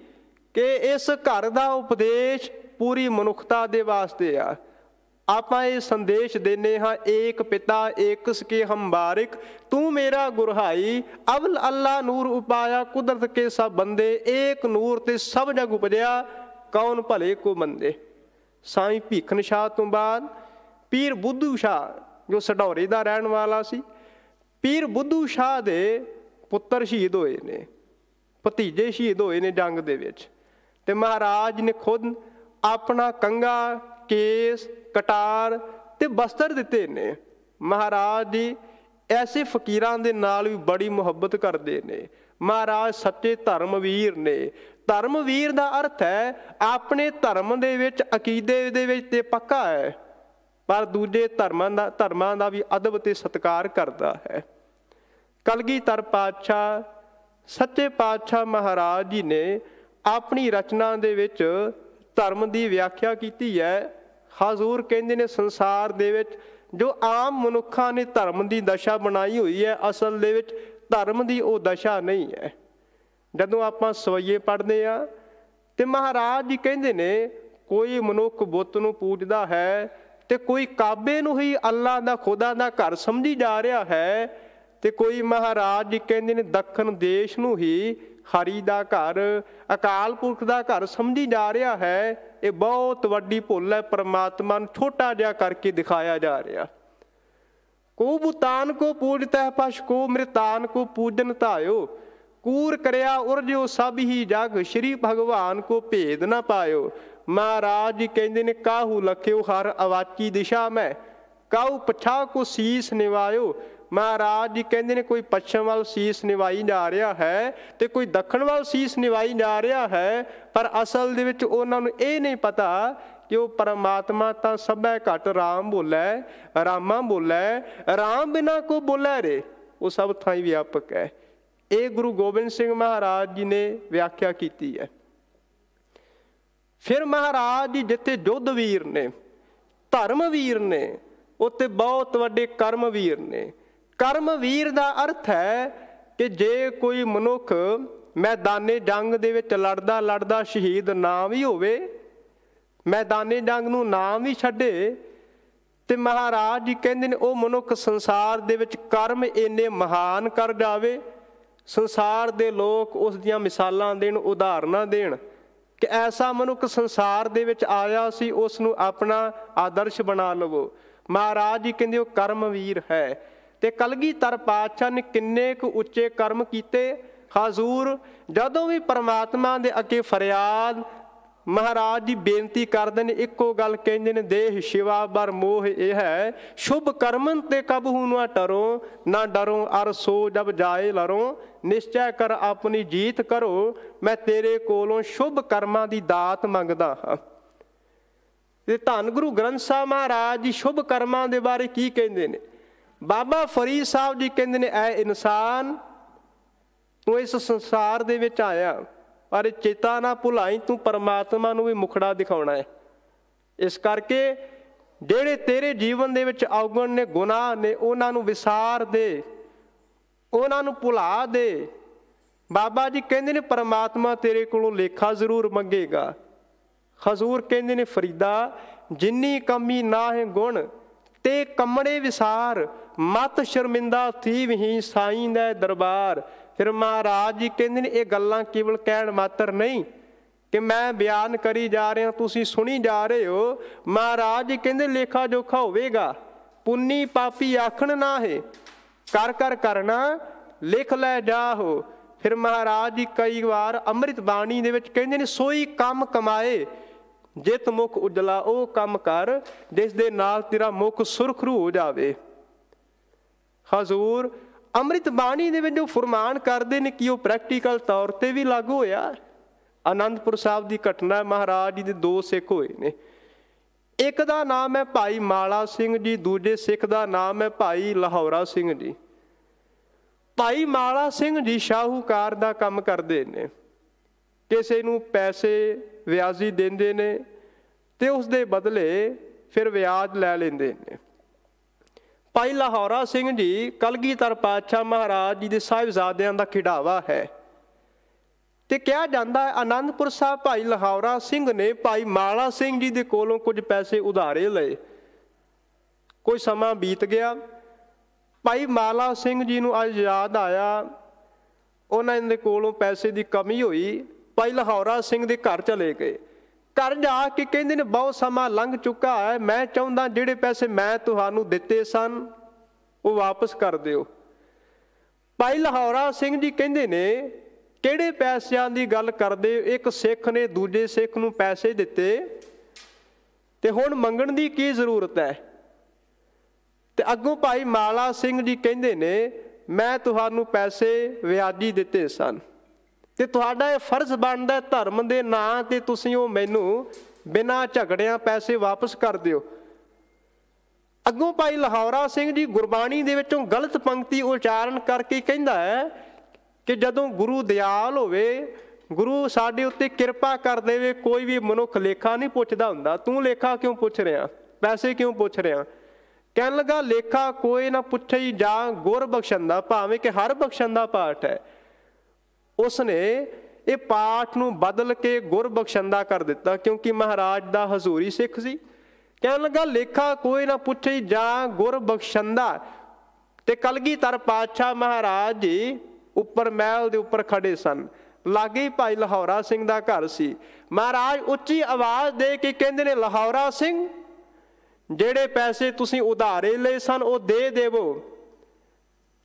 ਕਿ ਇਸ ਘਰ ਦਾ ਉਪਦੇਸ਼ ਪੂਰੀ ਮਨੁੱਖਤਾ ਦੇ ਵਾਸਤੇ ਆ। ਆਪਾਂ ਇਹ ਸੰਦੇਸ਼ ਦਿੰਦੇ ਹਾਂ, ਏਕ ਪਿਤਾ ਏਕ ਸਕੇ ਹਮ ਬਾਰਿਕ, ਤੂੰ ਮੇਰਾ ਗੁਰਹਾਈ, ਅਵਲ ਅੱਲਾ ਨੂਰ ਉਪਾਇਆ ਕੁਦਰਤ ਕੇ ਸਭ ਬੰਦੇ, ਏਕ ਨੂਰ ਤੇ ਸਭ ਜਗ ਉਪਜਿਆ, ਕੌਣ ਭਲੇ ਕੋ ਮੰਦੇ। ਸਾਈਂ ਭੀਖਨ ਸ਼ਾਹ ਤੋਂ ਬਾਅਦ ਪੀਰ ਬੁੱਧੂ ਸ਼ਾਹ ਜੋ ਸਢੌਰੇ ਦਾ ਰਹਿਣ ਵਾਲਾ ਸੀ, ਪੀਰ ਬੁੱਧੂ ਸ਼ਾਹ ਦੇ ਪੁੱਤਰ ਸ਼ਹੀਦ ਹੋਏ ਨੇ, ਭਤੀਜੇ ਸ਼ਹੀਦ ਹੋਏ ਨੇ ਜੰਗ ਦੇ ਵਿੱਚ। ਤੇ ਮਹਾਰਾਜ ਨੇ ਖੁਦ ਆਪਣਾ ਕੰਘਾ, ਕੇਸ, ਕਟਾਰ ਤੇ ਬਸਤਰ ਦਿੱਤੇ ਨੇ। ਮਹਾਰਾਜ ਜੀ ਐਸੇ ਫਕੀਰਾਂ ਦੇ ਨਾਲ ਵੀ ਬੜੀ ਮੁਹੱਬਤ ਕਰਦੇ ਨੇ। ਮਹਾਰਾਜ ਸੱਚੇ ਧਰਮਵੀਰ ਨੇ। ਧਰਮਵੀਰ ਦਾ ਅਰਥ ਹੈ ਆਪਣੇ ਧਰਮ ਦੇ ਵਿੱਚ, ਅਕੀਦੇ ਦੇ ਵਿੱਚ ਤੇ ਪੱਕਾ ਹੈ, ਪਰ ਦੂਜੇ ਧਰਮਾਂ ਦਾ ਵੀ ਅਦਬ ਤੇ ਸਤਿਕਾਰ ਕਰਦਾ ਹੈ। ਕਲਗੀਧਰ ਪਾਤਸ਼ਾਹ ਸੱਚੇ ਪਾਤਸ਼ਾਹ ਮਹਾਰਾਜ ਜੀ ਨੇ ਆਪਣੀ ਰਚਨਾ ਦੇ ਵਿੱਚ ਧਰਮ ਦੀ ਵਿਆਖਿਆ ਕੀਤੀ ਹੈ। ਹਜ਼ੂਰ ਕਹਿੰਦੇ ਨੇ ਸੰਸਾਰ ਦੇ ਵਿੱਚ ਜੋ ਆਮ ਮਨੁੱਖਾਂ ਨੇ ਧਰਮ ਦੀ ਦਸ਼ਾ ਬਣਾਈ ਹੋਈ ਹੈ, ਅਸਲ ਦੇ ਵਿੱਚ ਧਰਮ ਦੀ ਉਹ ਦਸ਼ਾ ਨਹੀਂ ਹੈ। ਜਦੋਂ ਆਪਾਂ ਸਵਈਏ ਪੜ੍ਹਦੇ ਹਾਂ ਤੇ ਮਹਾਰਾਜ ਜੀ ਕਹਿੰਦੇ ਨੇ ਕੋਈ ਮਨੁੱਖ ਬੁੱਤ ਨੂੰ ਪੂਜਦਾ ਹੈ ਤੇ ਕੋਈ ਕਾਬੇ ਨੂੰ ਹੀ ਅੱਲਾ ਦਾ ਖੁਦਾ ਦਾ ਘਰ ਸਮਝੀ ਜਾ ਰਿਹਾ ਹੈ, ਤੇ ਕੋਈ ਮਹਾਰਾਜ ਜੀ ਕਹਿੰਦੇ ਨੇ ਦੱਖਣ ਦੇਸ਼ ਨੂੰ ਹੀ ਹਰੀ ਦਾ ਘਰ, ਅਕਾਲ ਪੁਰਖ ਦਾ ਘਰ ਸਮਝੀ ਜਾ ਰਿਹਾ ਹੈ। ਇਹ ਬਹੁਤ ਵੱਡੀ ਭੁੱਲ ਹੈ, ਪਰਮਾਤਮਾ ਨੂੰ ਛੋਟਾ ਜਿਹਾ ਕਰਕੇ ਦਿਖਾਇਆ ਜਾ ਰਿਹਾ। ਕੋ ਬੁਤਾਨ ਕੋ ਪੂਜਤੈ ਪਸ਼ ਕੋ ਮ੍ਰਿਤਾਨ ਕੋ ਪੂਜਨ ਧਾਇਓ, ਕੂਰ ਕਰਿਆ ਉਰਜਿਓ ਸਭ ਹੀ ਜਗ, ਸ਼੍ਰੀ ਭਗਵਾਨ ਕੋ ਭੇਦ ਨਾ ਪਾਇਓ। ਮਹਾਰਾਜ ਜੀ ਕਹਿੰਦੇ ਨੇ ਕਾਹੂ ਲਖਿਓ ਹਰ ਅਵਾਚੀ ਦਿਸ਼ਾ ਮੈਂ, ਕਾਹੂ ਪਛਾ ਕੋ ਸੀਸ ਨਿਵਾਇਓ। ਮਹਾਰਾਜ ਜੀ ਕਹਿੰਦੇ ਨੇ ਕੋਈ ਪੱਛਮ ਵੱਲ ਸੀਸ ਨਿਵਾਈ ਜਾ ਰਿਹਾ ਹੈ ਤੇ ਕੋਈ ਦੱਖਣ ਵੱਲ ਸੀਸ ਨਿਵਾਈ ਜਾ ਰਿਹਾ ਹੈ, ਪਰ ਅਸਲ ਦੇ ਵਿੱਚ ਉਹਨਾਂ ਨੂੰ ਇਹ ਨਹੀਂ ਪਤਾ ਕਿ ਉਹ ਪਰਮਾਤਮਾ ਤਾਂ ਸਭੈ ਘਟ ਰਾਮ ਬੋਲੇ, ਰਾਮਾ ਬੋਲੇ, ਰਾਮ ਬਿਨਾ ਕੋ ਬੋਲੇ ਰੇ, ਉਹ ਸਭ ਥਾਈਂ ਵਿਆਪਕ ਹੈ। ਇਹ ਗੁਰੂ ਗੋਬਿੰਦ ਸਿੰਘ ਮਹਾਰਾਜ ਜੀ ਨੇ ਵਿਆਖਿਆ ਕੀਤੀ ਹੈ। ਫਿਰ ਮਹਾਰਾਜ ਜੀ ਜਿੱਥੇ ਯੁੱਧ ਵੀਰ ਨੇ, ਧਰਮ ਵੀਰ ਨੇ, ਉੱਥੇ ਬਹੁਤ ਵੱਡੇ ਕਰਮ ਵੀਰ ਨੇ। ਕਰਮ ਵੀਰ ਦਾ ਅਰਥ ਹੈ ਕਿ ਜੇ ਕੋਈ ਮਨੁੱਖ ਮੈਦਾਨੇ ਜੰਗ ਦੇ ਵਿੱਚ ਲੜਦਾ ਲੜਦਾ ਸ਼ਹੀਦ ਨਾ ਵੀ ਹੋਵੇ, ਮੈਦਾਨੇ ਜੰਗ ਨੂੰ ਨਾ ਵੀ ਛੱਡੇ, ਤੇ ਮਹਾਰਾਜ ਜੀ ਕਹਿੰਦੇ ਨੇ ਉਹ ਮਨੁੱਖ ਸੰਸਾਰ ਦੇ ਵਿੱਚ ਕਰਮ ਇੰਨੇ ਮਹਾਨ ਕਰ ਜਾਵੇ, ਸੰਸਾਰ ਦੇ ਲੋਕ ਉਸ ਦੀਆਂ ਮਿਸਾਲਾਂ ਦੇਣ, ਉਦਾਹਰਨਾਂ ਦੇਣ ਕਿ ਐਸਾ ਮਨੁੱਖ ਸੰਸਾਰ ਦੇ ਵਿੱਚ ਆਇਆ ਸੀ, ਉਸ ਨੂੰ ਆਪਣਾ ਆਦਰਸ਼ ਬਣਾ ਲਵੋ। ਮਹਾਰਾਜ ਜੀ ਕਹਿੰਦੇ ਉਹ ਕਰਮ ਵੀਰ ਹੈ। ਤੇ ਕਲਗੀਧਰ ਪਾਤਸ਼ਾਹ ਨੇ ਕਿੰਨੇ ਕੁ ਉੱਚੇ ਕਰਮ ਕੀਤੇ। ਹਜ਼ੂਰ ਜਦੋਂ ਵੀ ਪਰਮਾਤਮਾ ਦੇ ਅੱਗੇ ਫਰਿਆਦ ਮਹਾਰਾਜ ਜੀ ਬੇਨਤੀ ਕਰਦੇ ਨੇ, ਇੱਕੋ ਗੱਲ ਕਹਿੰਦੇ ਨੇ, ਦੇਹ ਸ਼ਿਵਾ ਬਰ ਮੋਹ ਇਹ ਹੈ, ਸ਼ੁਭ ਕਰਮਨ ਤੇ ਕਬਹੂ ਨਾ ਟਰੋ, ਨਾ ਡਰੋ ਅਰ ਸੋ ਜਬ ਜਾਏ ਲਰੋ, ਨਿਸ਼ਚੈ ਕਰ ਆਪਣੀ ਜੀਤ ਕਰੋ, ਮੈਂ ਤੇਰੇ ਕੋਲੋਂ ਸ਼ੁਭ ਕਰਮਾਂ ਦੀ ਦਾਤ ਮੰਗਦਾ ਹਾਂ। ਤੇ ਧੰਨ ਗੁਰੂ ਗ੍ਰੰਥ ਸਾਹਿਬ ਮਹਾਰਾਜ ਜੀ ਸ਼ੁਭ ਕਰਮਾਂ ਦੇ ਬਾਰੇ ਕੀ ਕਹਿੰਦੇ ਨੇ? ਬਾਬਾ ਫਰੀਦ ਸਾਹਿਬ ਜੀ ਕਹਿੰਦੇ ਨੇ, ਐ ਇਨਸਾਨ ਤੂੰ ਇਸ ਸੰਸਾਰ ਦੇ ਵਿੱਚ ਆਇਆ, ਪਰ ਚੇਤਾ ਨਾ ਭੁਲਾਈ ਤੂੰ ਪਰਮਾਤਮਾ ਨੂੰ ਵੀ ਮੁਖੜਾ ਦਿਖਾਉਣਾ ਹੈ। ਇਸ ਕਰਕੇ ਜਿਹੜੇ ਤੇਰੇ ਜੀਵਨ ਦੇ ਵਿੱਚ ਔਗਣ ਨੇ, ਗੁਨਾਹ ਨੇ, ਉਹਨਾਂ ਨੂੰ ਵਿਸਾਰ ਦੇ, ਉਹਨਾਂ ਨੂੰ ਭੁਲਾ ਦੇ। ਬਾਬਾ ਜੀ ਕਹਿੰਦੇ ਨੇ ਪਰਮਾਤਮਾ ਤੇਰੇ ਕੋਲੋਂ ਲੇਖਾ ਜ਼ਰੂਰ ਮੰਗੇਗਾ। ਹਜ਼ੂਰ ਕਹਿੰਦੇ ਨੇ ਫਰੀਦਾ ਜਿੰਨੀ ਕਮੀ ਨਾ ਹੈ ਗੁਣ ਤੇ ਕੰਮੜੇ ਵਿਸਾਰ, ਮਤ ਸ਼ਰਮਿੰਦਾ ਥੀ ਵਹੀਂ ਸਾਈਂ ਦਾ ਦਰਬਾਰ। ਫਿਰ ਮਹਾਰਾਜ ਜੀ ਕਹਿੰਦੇ ਨੇ ਇਹ ਗੱਲਾਂ ਕੇਵਲ ਕਹਿਣ ਮਾਤਰ ਨਹੀਂ ਕਿ ਮੈਂ ਬਿਆਨ ਕਰੀ ਜਾ ਰਿਹਾ, ਤੁਸੀਂ ਸੁਣੀ ਜਾ ਰਹੇ ਹੋ। ਮਹਾਰਾਜ ਜੀ ਕਹਿੰਦੇ ਲੇਖਾ ਜੋਖਾ ਹੋਵੇਗਾ, ਪੁੰਨੀ ਪਾਪੀ ਆਖਣ ਨਾ ਹੈ, ਕਰ ਕਰ ਕਰਨਾ ਲਿਖ ਲੈ ਜਾਹੋ। ਫਿਰ ਮਹਾਰਾਜ ਜੀ ਕਈ ਵਾਰ ਅੰਮ੍ਰਿਤ ਬਾਣੀ ਦੇ ਵਿੱਚ ਕਹਿੰਦੇ ਨੇ ਸੋਈ ਕੰਮ ਕਮਾਏ ਜਿਤ ਮੁਖ ਉਜਲਾ, ਉਹ ਕੰਮ ਕਰ ਜਿਸ ਦੇ ਨਾਲ ਤੇਰਾ ਮੁਖ ਸੁਰਖਰੂ ਹੋ ਜਾਵੇ। ਹਜ਼ੂਰ ਅੰਮ੍ਰਿਤ ਬਾਣੀ ਦੇ ਵਿੱਚ ਜੋ ਫਰਮਾਨ ਕਰਦੇ ਨੇ ਕਿ ਉਹ ਪ੍ਰੈਕਟੀਕਲ ਤੌਰ ਤੇ ਵੀ ਲਾਗੂ ਹੋਇਆ। ਆਨੰਦਪੁਰ ਸਾਹਿਬ ਦੀ ਘਟਨਾ, ਮਹਾਰਾਜ ਜੀ ਦੇ ਦੋ ਸਿੱਖ ਹੋਏ ਨੇ, ਇੱਕ ਦਾ ਨਾਮ ਹੈ ਭਾਈ ਮਾਲਾ ਸਿੰਘ ਜੀ, ਦੂਜੇ ਸਿੱਖ ਦਾ ਨਾਮ ਹੈ ਭਾਈ ਲਾਹੌਰਾ ਸਿੰਘ ਜੀ। ਭਾਈ ਮਾਲਾ ਸਿੰਘ ਜੀ ਸ਼ਾਹੂਕਾਰ ਦਾ ਕੰਮ ਕਰਦੇ ਨੇ, ਕਿਸੇ ਨੂੰ ਪੈਸੇ ਵਿਆਜੀ ਦਿੰਦੇ ਨੇ ਤੇ ਉਸ ਦੇ ਬਦਲੇ ਫਿਰ ਵਿਆਜ ਲੈ ਲੈਂਦੇ ਨੇ। ਭਾਈ ਲਾਹੌਰਾ ਸਿੰਘ ਜੀ ਕਲਗੀਧਰ ਪਾਤਸ਼ਾਹ ਮਹਾਰਾਜ ਜੀ ਦੇ ਸਾਹਿਬਜ਼ਾਦਿਆਂ ਦਾ ਖਿਡਾਵਾ ਹੈ। ਤੇ ਕਿਹਾ ਜਾਂਦਾ ਹੈ ਆਨੰਦਪੁਰ ਸਾਹਿਬ ਭਾਈ ਲਾਹੌਰਾ ਸਿੰਘ ਨੇ ਭਾਈ ਮਾਲਾ ਸਿੰਘ ਜੀ ਦੇ ਕੋਲੋਂ ਕੁਝ ਪੈਸੇ ਉਧਾਰੇ ਲਏ। ਕੋਈ ਸਮਾਂ ਬੀਤ ਗਿਆ, ਭਾਈ ਮਾਲਾ ਸਿੰਘ ਜੀ ਨੂੰ ਅੱਜ ਯਾਦ ਆਇਆ, ਉਹਨਾਂ ਦੇ ਕੋਲੋਂ ਪੈਸੇ ਦੀ ਕਮੀ ਹੋਈ। ਭਾਈ ਲਾਹੌਰਾ ਸਿੰਘ ਦੇ ਘਰ ਚਲੇ ਗਏ। ਘਰ ਜਾ ਕੇ ਕਹਿੰਦੇ ਨੇ ਬਹੁਤ ਸਮਾਂ ਲੰਘ ਚੁੱਕਾ ਹੈ, ਮੈਂ ਚਾਹੁੰਦਾ ਜਿਹੜੇ ਪੈਸੇ ਮੈਂ ਤੁਹਾਨੂੰ ਦਿੱਤੇ ਸਨ ਉਹ ਵਾਪਸ ਕਰ ਦਿਓ। ਭਾਈ ਲਾਹੌਰਾ ਸਿੰਘ ਜੀ ਕਹਿੰਦੇ ਨੇ ਕਿਹੜੇ ਪੈਸਿਆਂ ਦੀ ਗੱਲ ਕਰਦੇ? ਇੱਕ ਸਿੱਖ ਨੇ ਦੂਜੇ ਸਿੱਖ ਨੂੰ ਪੈਸੇ ਦਿੱਤੇ ਤੇ ਹੁਣ ਮੰਗਣ ਦੀ ਕੀ ਜ਼ਰੂਰਤ ਹੈ? ਤੇ ਅੱਗੋਂ ਭਾਈ ਮਾਲਾ ਸਿੰਘ ਜੀ ਕਹਿੰਦੇ ਨੇ ਮੈਂ ਤੁਹਾਨੂੰ ਪੈਸੇ ਵਿਆਜੀ ਦਿੱਤੇ ਸਨ ਤੇ ਤੁਹਾਡਾ ਇਹ ਫਰਜ਼ ਬਣਦਾ ਧਰਮ ਦੇ ਨਾਂ ਤੇ ਤੁਸੀਂ ਉਹ ਮੈਨੂੰ ਬਿਨਾਂ ਝਗੜਿਆਂ ਪੈਸੇ ਵਾਪਸ ਕਰ ਦਿਓ। ਅੱਗੋਂ ਭਾਈ ਲਾਹੌਰਾ ਸਿੰਘ ਜੀ ਗੁਰਬਾਣੀ ਦੇ ਵਿੱਚੋਂ ਗਲਤ ਪੰਕਤੀ ਉਚਾਰਨ ਕਰਕੇ ਕਹਿੰਦਾ ਹੈ ਕਿ ਜਦੋਂ ਗੁਰੂ ਦਿਆਲ ਹੋਵੇ, ਗੁਰੂ ਸਾਡੇ ਉੱਤੇ ਕਿਰਪਾ ਕਰ ਦੇਵੇ, ਕੋਈ ਵੀ ਮਨੁੱਖ ਲੇਖਾ ਨਹੀਂ ਪੁੱਛਦਾ ਹੁੰਦਾ। ਤੂੰ ਲੇਖਾ ਕਿਉਂ ਪੁੱਛ ਰਿਹਾ, ਪੈਸੇ ਕਿਉਂ ਪੁੱਛ ਰਿਹਾ? ਕਹਿਣ ਲੱਗਾ ਲੇਖਾ ਕੋਈ ਨਾ ਪੁੱਛੇ ਹੀ ਜਾ ਗੁਰ ਬਖਸ਼ਣ ਦਾ, ਭਾਵੇਂ ਕਿ ਹਰ ਬਖਸ਼ਣ ਦਾ ਪਾਠ ਹੈ। उसने ये पाठ नूं बदल के गुरबख्शंदा कर दिता, क्योंकि महाराज दा हजूरी सिख सी। कहन लगा लेखा कोई ना पूछे जां गुरबख्शंदा। ते कलगीधर पातशाह महाराज जी उपर महल दे उपर खड़े सन, लागे ही भाई लाहौरा सिंह दा घर सी। महाराज उच्ची आवाज़ दे के कहंदे ने, लाहौरा सिंह ਜਿਹੜੇ पैसे तुसीं उधारे लए सन वो दे देवो।